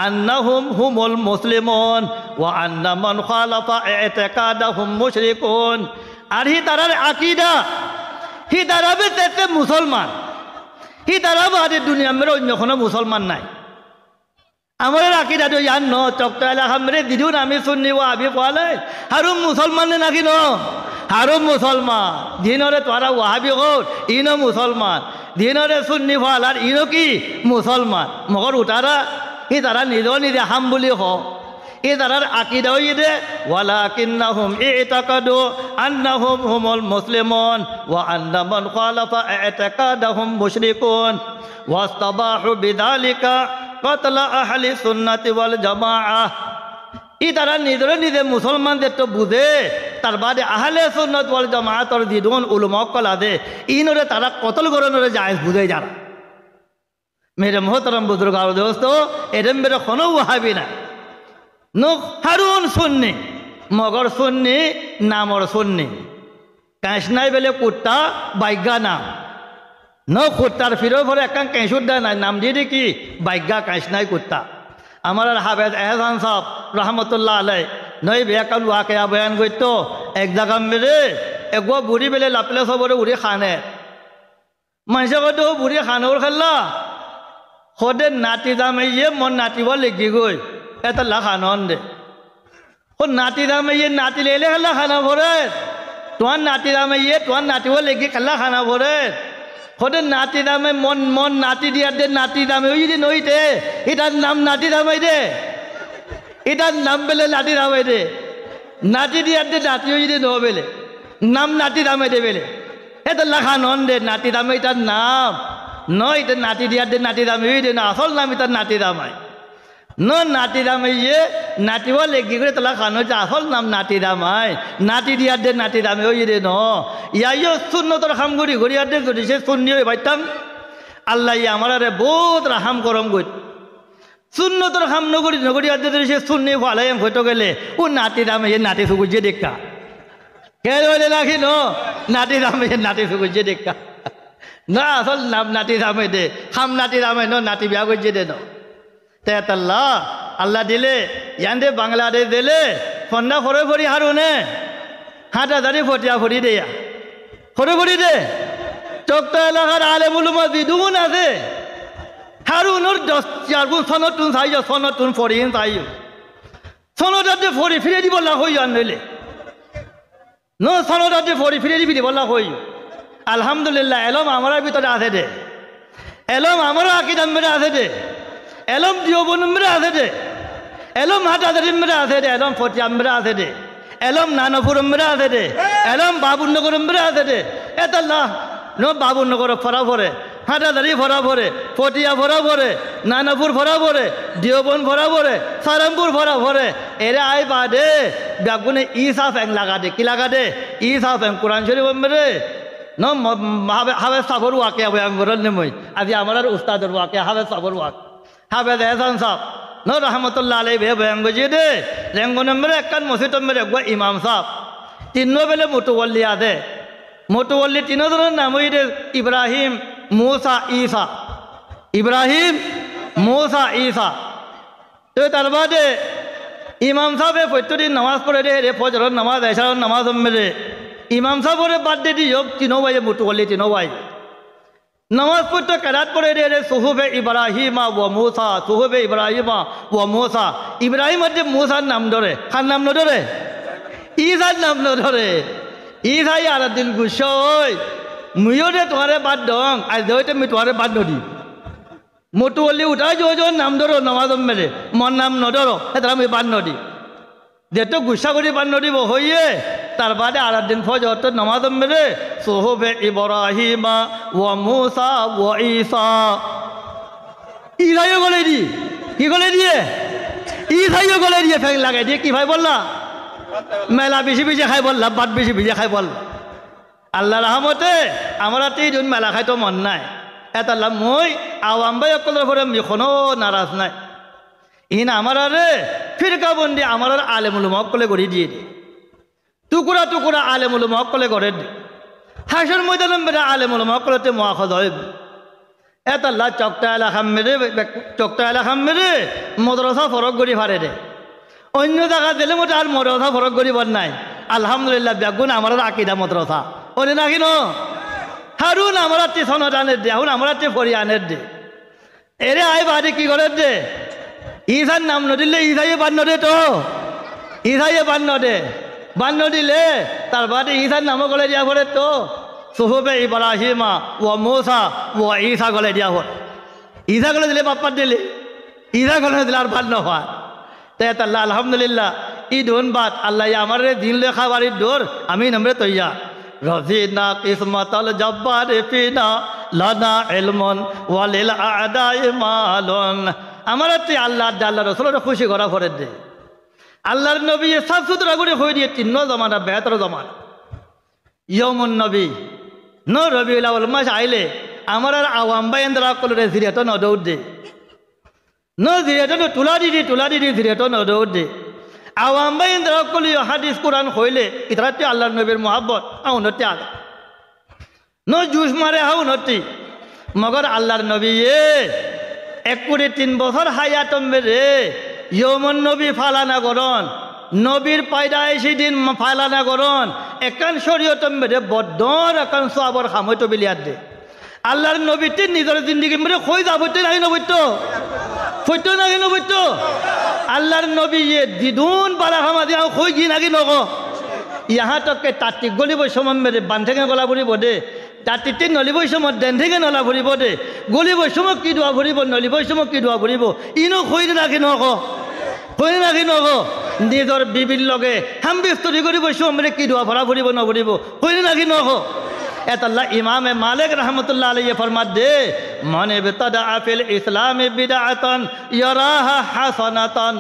আন্নাহুম হুমুল মুসলিমুন ওয়া আন্না মান খালাফা ইতাকাদাহুম মুশরিকুন আর হি তারার আকীদা হি তারাবে তেতে মুসলমান হি তারাবে আদি দুনিয়া মেরে অন্য কোনো মুসলমান নাই আমার আকীদা তো ইয়ান ন চকতালা হামরে দিদুন আমি সুন্নি ওয়া আবি কোয়ালে হারুম মুসলমান নাকি ন হারুম মুসলমান দিনরে তোরা ওয়াহাবি হর ইনো মুসলমান দিনরে সুন্নি ফাল আর ইনো কি মুসলমান মগর উঠারা ই তারা নিজেও নিজে হাম বুলি হ ই তারার আকীদা ইদে ওয়ালাকিন্নাহুম ইতাকাদু আন্নাহুম হুমুল মুসলিমুন ওয়া আন্না মান খালাফা ইতাকাদাহুম মুশরিকুন ওয়াস্তাবাহু বিযালিকা কাতলা আহলি সুন্নাতি ওয়াল জামাআহ ই তারা নিজরে নিজে মুসলমানদের তো বুঝে তার বাদে আহলে সুন্নাত ওয়াল জামাআতর দিদুন উলামা কলা দে ইনরে তারা কতল গরনরে জায়েজ বুঝে যারা মেরে মোহতরম বুজুর্গ আর দোস্ত এরম মেরে কোনো ওয়াহাবি না নো হারুন সুন্নি মগর সুন্নি নামর সুন্নি কাঁচনাই বেলে কুত্তা বাইগা নাম ন কুত্তার ফিরো ভরে একান কেঁচুর দেয় নাই নাম দিয়ে কি বাইগা কাঁচনাই কুত্তা আমার হাফেজ এহসান সাহেব রহমতুল্লাহ আলাই নই বেকাল ওয়াকে বয়ান করতো এক জায়গা মেরে এগো বুড়ি বেলে লাপলে সবরে উড়ি খানে মানুষে কত বুড়ি খানোর খেললা সদে নাতি দামে মন নাতিব লেগি গই এটা লা খানন দে ও নাতি দামে নাতি লেলে খেলা খানা ভরে তোমার নাতি দামে তোমার নাতিব লেগি খেলা খানা ভরে সদে নাতি দামে মন মন নাতি দিয়ার দে নাতি দামে ওই যদি নই দে এটার নাম নাতি দামাই দে এটার নাম বেলে নাতি দামাই দে নাতি দিয়ার দে নাতি ওই যদি ন বেলে নাম নাতি দামাই দে বেলে এটা লেখা নন দে নাতি দামে এটার নাম নয় এটা নাতি দিয়ার দে নাতি দামে ওই দে না আসল নাম এটার নাতি দামাই ন নাতি দামে নাতিব লেগি করে তোলা খানো যে আসল নাম নাতি দামাই নাতি দিয়ার দে নাতি দামে ওই দে ন ইয়াইও শূন্যতর খাম ঘুরি ঘুরিয়ার দে যদি সে শূন্য পাইতাম আল্লাহ আমার আরে বহুত রাহাম করম গই শূন্যতর খাম নগরী নগরিয়ার দে সে শূন্য ভালাই হইতো গেলে ও নাতি দামে নাতি সুগুজে দেখা কে রাখি ন নাতি দামে নাতি সুগুজে দেখা না আসল নাম নাতি দামে দে খাম নাতি দামে ন নাতি বিয়া করছে দে ন তেতাল্লাহ আল্লাহ দিলে ইয়ান দে বাংলাদেশ দিলে ফন্ডা ফরে ফরি হারুনে 5,000 ফটিয়া ফরি দেয়া ফরে ফরি দে চকটা এলাকার আলেমুল উলামা বিদুন আছে হারুনর 10 গুণ সনতুন চাই সনতুন ফরিন চাই সনদাতে ফরি ফিরে দিব লা হই আন নইলে ন সনদাতে ফরি ফিরে দিবি বলা হই আলহামদুলিল্লাহ এলম আমার ভিতরে আছে দে এলম আমার আকিদার মধ্যে আছে দে এলম দিওবন মধ্যে আছে দে এলম হাটাদারির মধ্যে আছে দে এলম ফটিয়ার মধ্যে আছে দে এলম নানপুরের মধ্যে আছে দে এলম বাবুনগরের মধ্যে আছে দে এতাল্লাহ ন বাবুনগর ফরা ভরে হাটাদারি ভরা ভরে ফটিয়া ভরা ভরে নানাপুর ভরা ভরে দিওবন ভরা ভরে সারামপুর ভরা ভরে এরে আই বাদে ব্যাগুনে ইসা ফ্যাং লাগা দে কি লাগা দে ইসা ফ্যাং কোরআন শরীফ মেরে ন হাবে সাবর ওয়াকে বয়ান করেন মই আজি আমার উস্তাদের ওয়াকে হাবে সাবর ওয়াক হাবে এহসান সাহেব ন রহমতুল্লাহ আলাই বে বয়ান গজি দে রেঙ্গন মেরে একখান মসজিদ মেরে একবার ইমাম সাহেব তিন বেলে মোটুবল্লি আছে মোটুবল্লি তিনজনের নাম ওই দে ইব্রাহিম মুসা ঈসা ইব্রাহিম মুসা ঈসা তো তার বাদে ইমাম সাহেবে প্রত্যেকদিন নামাজ পড়ে রে ফজরের নামাজ এশারের নামাজ মেরে ইমাম সাহেবের বাদ দিয়ে দিও তিনো ভাই মোটুবল্লি তিনো ভাই নামাজ পড়তে কেরাত পড়ে রে সুহুবে ইব্রাহিমা ও মুসা সুহুবে ইব্রাহিমা ও মুসা ইব্রাহিম যে মুসার নাম ধরে খার নাম ন ধরে ঈসার নাম ন ধরে ঈসাই আর দিন গুছই মুইও দে তোমারে বাদ দং আজ দেওতে আমি তোমারে বাদ নদী মোটুবল্লি উঠাই যোজন নাম ধরো নামাজ মেরে মন নাম নধরো এটা আমি বাদ নদী যেহেতু গুসা করে বাদ নদী হইয়ে তার বাদে আর দিন ফজর নামাজ মেরে সোহবে ইব্রাহিমা ও মুসা ও ঈসা ঈসাইও গলে দি কি গলে দিয়ে ঈসাইও গলে দিয়ে ফেক লাগাই দিয়ে কি ভাই বললা মেলা বেশি বেশি খাই বললা বাদ বেশি বেশি খাই বল আল্লাহ রহমতে আমার তিন মেলা খাইতো মন নাই এটা মই আওয়াম ভাই অকলের পরে এখনো নারাজ নাই ইন আমার আরে ফিরকা বন্দি আমার আলেমুল মক্কলে করে দিয়ে দি টুকুরা টুকুরা আলেমুল মক্কলে করে দি হাসর ময়দান মেরে আলেমুল মক্কলতে মহাখজ হয় এটা চকটা এলাকা মেরে মদরসা ফরক করি ফারে দে অন্য জায়গা দিলে মতো আর মদরসা ফরক করিব নাই আলহামদুলিল্লাহ বেগুন আমার আকিদা মদরসা ওনে নাকি ন হারুন আমার সনদ আনের দে হারুন আমার ফরি আনের দে এরে আই বাড়ি কি করে দে ঈসার নাম নদিলে ঈসাইয়ে বাদ নদে তো ঈসাইয়ে বাদ নদিলে তার বাদে ঈসার নামও গলে দিয়া পড়ে তো সুহুবে ইব্রাহিমা ও মুসা ও ঈসা গলে দিয়া হল ঈসা গলে দিলে বাপ্পার দিলে ঈসা গলে দিলে আর বাদ নয় তাই আল্লাহ আলহামদুলিল্লাহ ই দোন বাদ আল্লাহ আমার দিন লেখা বাড়ির দোর আমি নামরে তৈয়া রফিনা কিসমতাল জব্বার ফিনা লানা ইলমন ওয়ালিল আদাই মালন আমার আল্লাহ আল্লাহ রসুলের খুশি করা পরে দে আল্লাহর নবী সাফ সুতরা করে হয়ে দিয়ে তিন জমানা বেহতর জমানা ইয়মুন নবী ন রবিউল আউয়াল মাস আইলে আমার আর আওয়াম বাইন্দরা কলরে জিরিয়াত নদৌদ দে ন জিরিয়াত তুলা দিদি জিরিয়াত নদৌদ দে আওয়াম বাইন্দরা কলি হাদিস কোরআন হইলে ইতরাতে আল্লাহর নবীর মোহাব্বত আউনতে আগে ন জুস মারে হাউনতি মগর আল্লাহর নবী 1 কোটি 3 বছর হায়াতম বেরে ইয়মন নবী ফালানা করন নবীর পায়দাইশি দিন ফালানা করন একান শরীয়ত মেরে বদ্ধর একান সওয়াবর খামইতো বিলিয়াত দে আল্লাহর নবীতে নিজের জিন্দিগি মেরে কই যাবতে নাই নবইত ফইতো নাকি নবইত আল্লাহর নবী এ দিদুন বালা খামা দিয়া কই গি নাকি নক ইহা তকে তাতি গলিব সময় মেরে বান্ধেকে গলা ভরিব দে তাতিতে নলিব সময় দেন্ধেকে নলা ভরিব দে গলিব সময় কি দোয়া ভরিব নলিব সময় কি দোয়া ভরিব ইনো কই নাকি নক কই নাকি নক নিজের বিবির লগে হামবিস্তরি করিব সময় মেরে কি দোয়া ভরা ভরিব নভরিব কই নাকি নক এতাল্লাহ ইমামে মালিক রহমতুল্লাহ আলাইহি ফরমাত দে মান ইবতাদা ফিল ইসলামি বিদআতান ইয়ারাহা হাসানাতান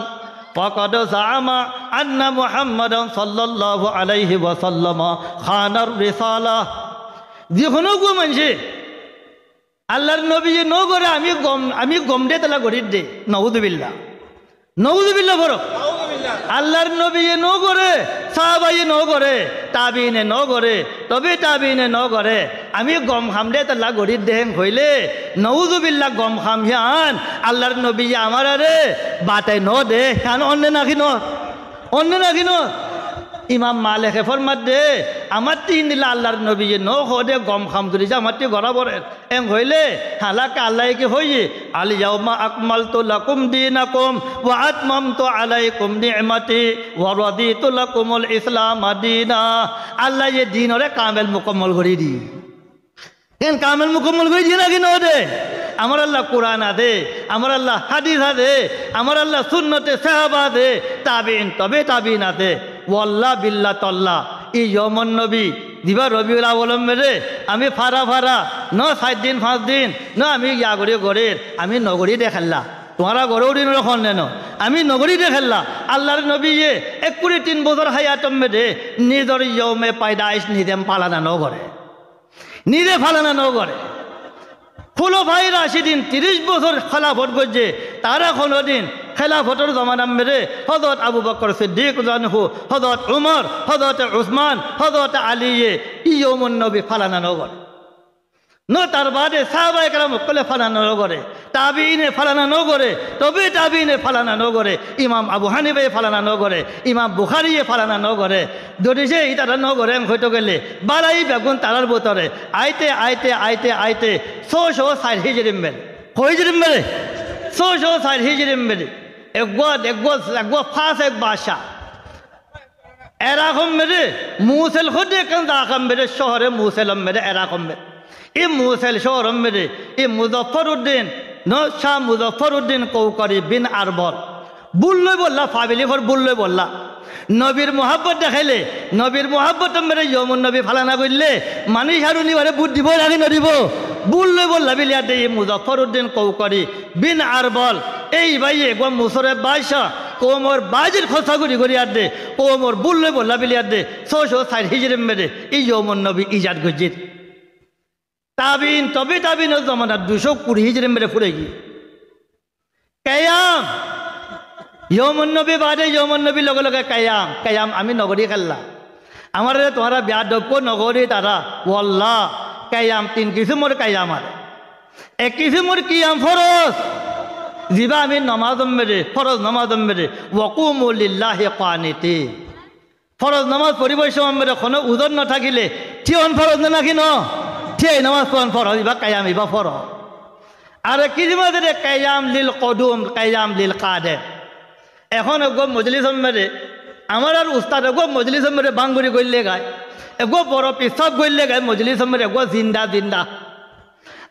ফাকাদ জাআমা আন্না মুহাম্মাদান সাল্লাল্লাহু আলাইহি ওয়াসাল্লাম খানার রিসালা যেকোনো গো মানছে আল্লাহর নবী নো করে আমি গম দে তালা গড়ির দে নাউযুবিল্লাহ নাউযুবিল্লাহ বড় আল্লাহর নবী নো করে সাহাবায়ে নো করে তাবিনে নো করে তবে তাবিনে নো করে আমি গম খাম দে তালা গড়ির দেহেন কইলে নাউযুবিল্লাহ গম খাম হিয়ান আল্লাহর নবী আমার আরে বাটাই নো দে হান অন্য নাকি ন ইমাম মালিকে ফরমাত দে আমার তিন দিলা আল্লাহর নবী নো দে গম খাম ধরি যে আমার গড়া বরে এম হইলে হালাকে আল্লাহ কি হইয়ে আল ইয়াউমা আকমালতু লাকুম দীনাকুম ওয়া আতমামতু আলাইকুম নি'মাতি ওয়া রাদিতু লাকুমুল ইসলাম দীনা আল্লাহ যে দিনরে কামেল মুকম্মল করে দি কেন কামেল মুকম্মল করে দি নাকি নো দে আমার আল্লাহ কোরআন আদে আমার আল্লাহ হাদিস আদে আমার আল্লাহ সুন্নতে সাহাবা দে তাবিন তবে তাবিন আদে ওয়াল্লাহ বিল্লাহ তল্লাহ ই ইয়মন নবী দিবা রবিউল আউয়াল মেরে আমি ফারা ন 7 দিন 5 দিন ন আমি ইয়াগরে গড়ের আমি নগরী দেখাল্লা তোমারা গড়েও দিন রখন নেন আমি নগরী দেখাল্লা আল্লাহর নবী 1 বছর হায়াতম মেরে নিজের ইয়মে পায়দাইশ নিজেম পালানা ন করে নিজে ফালানা ন করে ফুলো ভাইরা সেদিন 30 বছর খেলাফত করছে তারা কোনোদিন খেলাফতের জমানা মেরে হযরত আবু বকর সিদ্দিক রানহু হযরত উমর হযরত উসমান হযরত আলীয়ে ইয়মুন নবী ফালানা নগর ন তার বাদে সাহাবায়ে কেরাম কলে ফালানা নগরে তাবিইনে ফালানা নগরে তবে তাবিইনে ফালানা নগরে ইমাম আবু হানিফা ফালানা নগরে ইমাম বুখারীয়ে ফালানা নগরে যদি যে ইতারা নগরে হইতো গেলে বালাই বেগুন তারার বোতরে আইতে 660 হিজরি মেরে কইজরি মেরে 660 হিজরি মেরে একগো ফাঁস এক বাসা এরকম মেরে মুসেল খুদে কেন দাখাম মেরে শহরে মুসেলম মেরে এরকম মেরে এই মুসেল শহরম মেরে এই মুজফ্ফরউদ্দিন শাহ মুজফ্ফরউদ্দিন কৌকারি বিন আরবর বুল্লই বললা ফাবিলি ঘর বুল্লই বললা নবীর মোহাব্বত দেখাইলে নবীর মোহাব্বত মেরে ইয়মুন নবী ফালানা করলে মানুষ হারু নিবারে বুট দিব নাকি নদিব বুল্লই বললা বিলিয়া দে মুজফ্ফরউদ্দিন কৌকারি বিন আরবল এই ভাই একো মুসরে বাদশাহ কোমর বাজির খসাগুড়ি করিয়ার দে কোমর বুল্লই বললা বিলিয়ার দে 660 হিজরি মেরে এই ইয়মুন নবী ইজাদ গজিত তাবিন তবে তাবিনের জমানা 220 হিজরি মেরে ফুরে গিয়ে কায়াম ইয়মুন নবী বাদে ইয়মুন নবী লগে লগে কায়াম আমি নগরী খেললা আমার তোমারা বেয়াদব্য নগরী তারা ওয়াল্লাহ কায়াম 3 কিসিমর কায়াম আর 1 কিসিমর কিয়াম ফরজ জিবা আমি নমাজম মেরে ফরজ নমাজম মেরে ওয়াকুমু লিল্লাহি কানিতিন ফরজ নামাজ পড়িবার সময় মেরে কোনো উজন না থাকিলে ঠিয়ন ফরজ না নাকি ন ঠিয় নামাজ পড়ন ফরজ ইবা কায়াম ইবা ফরজ আর কি জিমাদে কায়াম লিল কদুম কায়াম লিল কাদের এখন এগো মজলিস মেরে আমার আর উস্তাদ এগো মজলিস মেরে বাঙ্গুরি করলে গায় এগো বড় পিসাব করলে গায় মজলিস মেরে এগো জিন্দা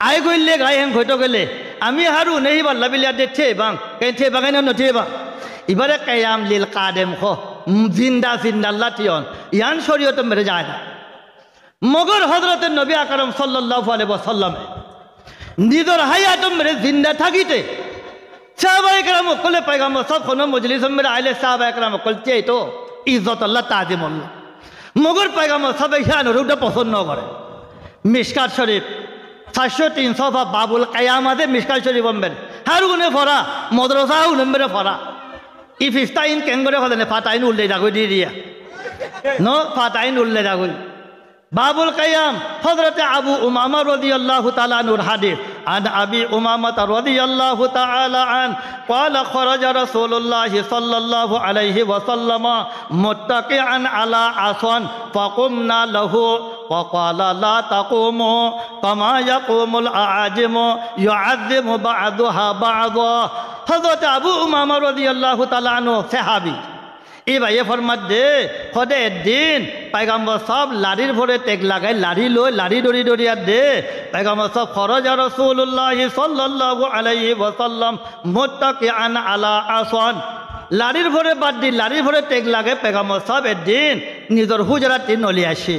আই করলে গায় হেন ঘটো গেলে আমি হারু নেই বাল্লা বিলিয়া দে থে বাং না নথে বাং এবারে কায়াম লিল কাদেম খ জিন্দা আল্লাহ টিয়ন ইয়ান শরীয়ত মেরে যায় না মগর হযরতের নবী আকরাম সাল্লাল্লাহু আলাইহি ওয়াসাল্লাম নিজের হায়াতম মেরে জিন্দা থাকিতে সাহাবায়ে কেরাম কলে পয়গম্বর সব কোন মজলিস মেরে আইলে সাহাবায়ে কেরাম কলতে তো ইজ্জত আল্লাহ তাজিম আল্লাহ মগর পয়গম্বর সব ইহান রুটা পছন্দ করে মিশকাত শরীফ 700-300 বাবুল কায়ামাদে মিশকাত শরীফ মেরে হার গুনে ফরা মাদ্রাসা উনমেরে ফরা ইফিস্তাইন কেঙ্গরে হলে ফাতাইন উল্লে দাগই দিয়া নো ফাতাইন উল্লে দাগই বাবুল কায়াম হযরতে আবু উমামা রাদিয়াল্লাহু তাআলা আনহুর হাদিস عن أبي أمامة رضي الله تعالى عنه قال خرج رسول الله صلى الله عليه وسلم متكئا على عصا فقمنا له وقال لا تقوموا كما يقوم الأعاجم يعذب بعضها بعضا حضرت أبو أمامة رضي الله تعالى عنه صحابي এই ভাইয়ে ফরমাত দে সদে এদিন পাইগাম্বর সব লাড়ির ভরে টেক লাগাই লাড়ি লই লাড়ি দড়ি দড়িয়া দে পাইগাম্বর সব খরজা রাসূলুল্লাহ সাল্লাল্লাহু আলাইহি ওয়াসাল্লাম মুত্তাকিআন আলা আসন লাড়ির ভরে বাদ দি লাড়ির ভরে টেক লাগে পাইগাম্বর সব এদিন নিজের হুজরাতে নলি আসে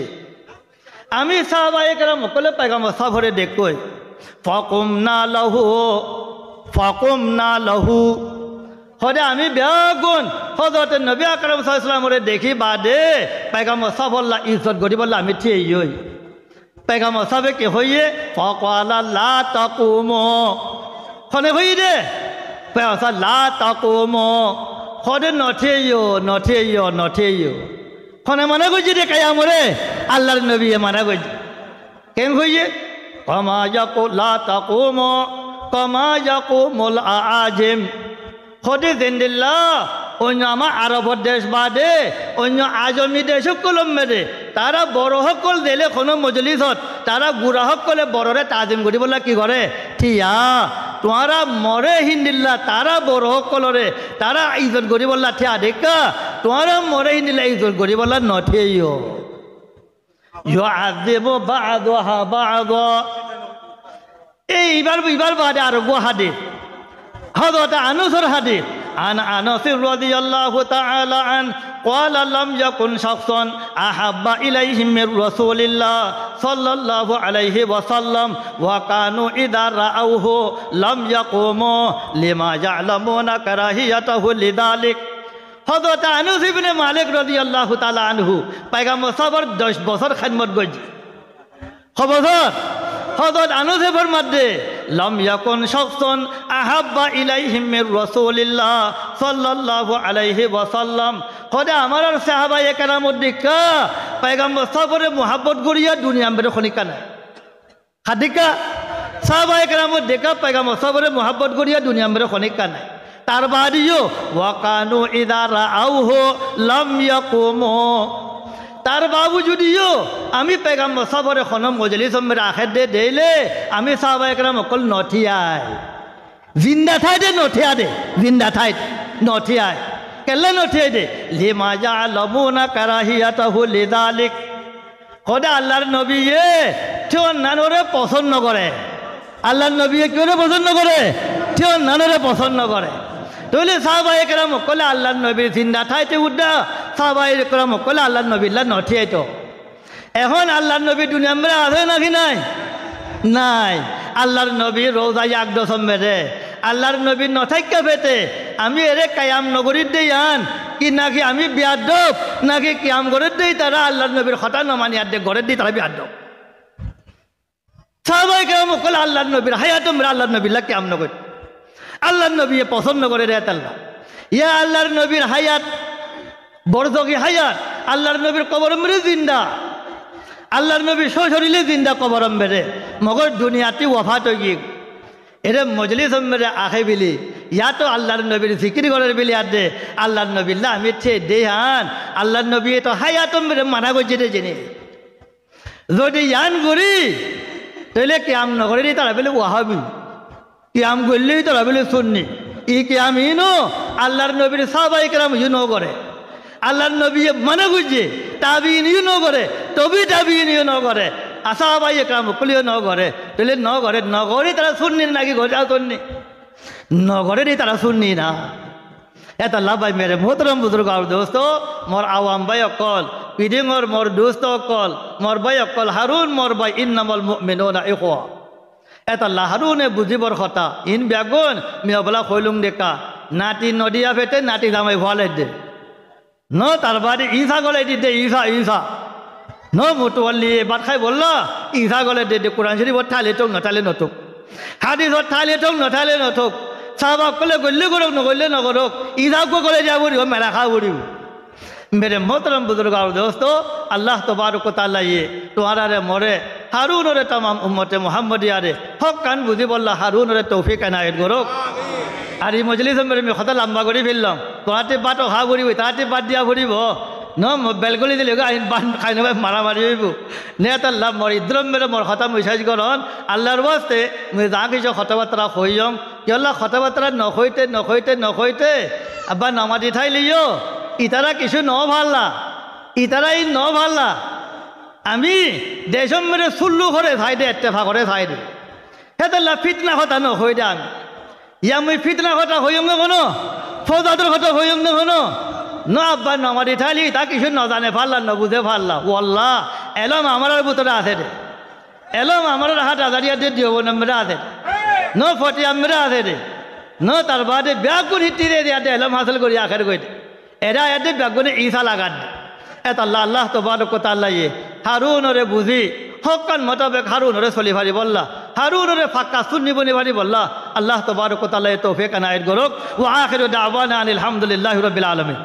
আমি সাহাবায়ে কেরাম সকলে পাইগাম্বর সব ভরে দেখই ফাকুমনা লাহু সদে আমি বেগুন হজরত নবী আকরাম সাল্লাল্লাহু আলাইহি ওয়াসাল্লামরে দেখি বাদে পাইগাম্বর সাবল্লা ইজ্জত গরি বললা আমি ঠিক হই পাইগাম্বর সাবে কি হইয়ে ফাকালা লা তাকুমু খনে হই দে পাইগাম্বর লা তাকুমু সদে নথেইও খনে মানে কইছি দে কায়ামরে আল্লাহর নবী মানে কইছি কেন হইয়ে কামা ইয়াকু লা তাকুমু কামা ইয়াকুমুল আআজিম সদে জেন্দিল্লা অন্য আমার আরবর দেশ বাদে অন্য আজমি দেশ কলম মেরে তারা বড় সকল দিলে কোনো মজলিসত তারা গুড়া সকলে বড়রে তাজিম করি বললা কি করে ঠিয়া তোমারা মরে হিন্দিল্লা তারা বড় সকলরে তারা ইজত করি বললা ঠিয়া দেখা তোমারা মরে হিন্দিল্লা ইজত করি বললা নঠিও ইউআযিবু বা'দুহা বা'দা এইবার বাদে আর গো হাদিস হযরত আনাসের হাদিস عن أنس رضي الله تعالى عنه قال لم يكن شخص أحب إليهم من رسول الله صلى الله عليه وسلم وكانوا إذا رأوه لم يقوموا لما يعلمون كراهيته لذلك হযরত আনাস ইবনে মালিক রাদিয়াল্লাহু তাআলা আনহু পয়গম্বর সাবর 10 বছর খিদমত করছে খবর হযরত আনাসে ফরমাতে লাম ইয়াকুন শাখসুন আহাব্বা ইলাইহিম মির রাসূলিল্লাহ সাল্লাল্লাহু আলাইহি ওয়াসাল্লাম খোদা আমার সাহাবায়ে কেরামত দেখা পয়গম্বর সাবরে মুহাব্বত করিয়া দুনিয়া মেরে খনিকা না হাদিকা সাহাবায়ে কেরামত দেখা পয়গম্বর সাবরে মুহাব্বত করিয়া দুনিয়া মেরে খনিকা না তার বাদিও ওয়া কানু ইযা রাআউহু লাম ইয়াকুমু তার বাবু যদিও আমি পেগাম্বর সাবরে খনম মজলিস মেরে আখের দে দেইলে আমি সাহাবায়ে কেরাম অকল নঠিয়াই জিন্দা থাই দে নঠিয়া দে জিন্দা থাই নঠিয়াই কেলে নঠিয়াই দে লিমা ইয়ালামুনা কারাহিয়াতাহু লিযালিক খোদা আল্লাহর নবীয়ে কেউ নানরে পছন্দ করে আল্লাহর নবীয়ে কেউ পছন্দ করে কেউ নানরে পছন্দ করে তাহলে সাহাবায়ে কেরাম অকল আল্লাহর নবীর জিন্দা থাইতে উড্ডা সাহাবায়ে কেরাম অকল আল্লাহর নবীল্লা নঠিয়াই তো এখন আল্লাহর নবী দুনিয়া মেরে আছে নাকি নাই নাই আল্লাহর নবী রোজায় আকদসম মেরে আল্লাহর নবী নথাইকা পেতে আমি এরে কায়াম নগরীর দেই আন কি নাকি আমি বিয়াদব নাকি কিয়াম গরের দেই তারা আল্লাহর নবীর হঠাৎ নমানি আর দে গরের দেই তারা বিয়াদব সাহাবায়ে কেরাম অকল আল্লাহর নবীর হায়াত মেরে আল্লাহর নবীল্লা কিয়াম নগরী আল্লাহর নবী পছন্দ করে রে আল্লাহ ইয়া আল্লাহর নবীর হায়াত বরজগি হায়াত আল্লাহর নবীর কবর মেরে জিন্দা আল্লাহর নবী শরীরে জিন্দা কবর মেরে মগর দুনিয়াতে ওয়াফাত হয়ে গিয়ে এরে মজলিস মেরে আখে বিলি ইয়া তো আল্লাহর নবীর জিকির করার বিলি আর দে আল্লাহর নবীল্লা আমি ঠে দেহান আল্লাহর নবী তো হায়াত মেরে মানা করছে রে জেনে যদি ইয়ান করি তাহলে কিয়াম নগরে তারা বলে ওয়াহাবি কিয়াম করলেই তোরা বলে শুননি ই কিয়াম ইনো আল্লাহর নবীর সাহাবায়ে কেরাম ইনো করে আল্লাহর নবী মানে বুঝছে তাবিইন ইনো করে তবে তাবিইন ইনো করে সাহাবায়ে কেরাম কলিও ন করে তাহলে নগরে তারা শুননি নাকি ঘরে শুননি নগরে তারা শুননি না এত লাভাই মেরে মোহতরম বুজুর্গ আর দোস্ত মোর আওয়াম ভাই অকল পিডিংর মোর দোস্ত অকল মোর ভাই অকল হারুন মোর ভাই ইন্নামাল মুমিনুনা ইখওয়া এটা লাহারুনে বুঝিবর কথা ইন বেগুন মিয়াবলা খৈলুং দেখা নাতি নদিয়া ফেটে নাতি জামাই ভালে দে ন তার বাড়ি ঈসা গলে দে ঈসা ন মুতুয়াল্লি বাদ খাই বললো ঈসা গলে দে কোরআন শরীফ ঠালে টোক নঠালে নথুক হাদিসত ঠালে টোক নঠালে নথুক সাহাবাক কলে গল্লে করুক নগল্লে নগরক ঈসাকো গলে যা বলিব মেলা খা বলিব मेरे मोहतरम बुजुर्ग और दोस्तों अल्लाह तबारक व तआला ये तुम्हारा रे मोरे হারুনরে তামাম উম্মতে মুহাম্মদিয়ারে হক কান বুঝি বললা হারুনরে তৌফিক এনায়েত করুক। আর এই মজলিস মেরে আমি কথা লম্বা করে ফেললাম, তোহাতে বাট অহা ফুরিব, তাহাতে বাদ দিয়া ফুরিব ন বেলগলি দিলে আইন বান খাই নেবে মারামারি হইব নে তার লাভ মর ইদ্রম মেরে মোর কথা মিসাইজ করন আল্লাহর বাস্তে মুই যা কিছু কথাবার্তা হই যাম কেলা কথাবার্তা নখইতে আব্বা নামাজি ঠাই লিও ইতারা কিছু ন ভাল্লা, ইতারা ই ন ভাল্লা। আমি দেশম মেরে সুল্লু করে খাই দে এত্তেফা করে খাই দে হেতাল্লা ফিতনা কথা নখই দে আমি ইয়া মুই ফিতনা কথা হইম না কোনো ফৌজাদের কথা হইম না কোনো ন আব্বা নমারি ঠাইলি তা কিছু নজানে ফাল্লা ন বুঝে ফাল্লা ওল্লা এলম আমার ভিতরে আছে রে, এলম আমার হাত আজারিয়া দিয়ে দিও নম্বরে আছে ন ফটি আমরা আছে রে ন তার বাদে ব্যাগুন হিটিরে দিয়াতে এলম হাসিল করি আখের কইতে এরা এতে ব্যাগুনে ঈসা লাগান এত আল্লাহ আল্লাহ তো বারক আল্লাহ ইয়ে হারুনরে বুঝি হকান মোতাবেক হারুনরে চলি ভারি বললা হারুনরে ফাক্কা সুন্নি বনি ভারি বললা আল্লাহ তো বারক আল্লাহ তৌফিক এনায়েত করুক। ওয়া আখিরু দাওয়ানা আনিল হামদুলিল্লাহি রাব্বিল আলামিন।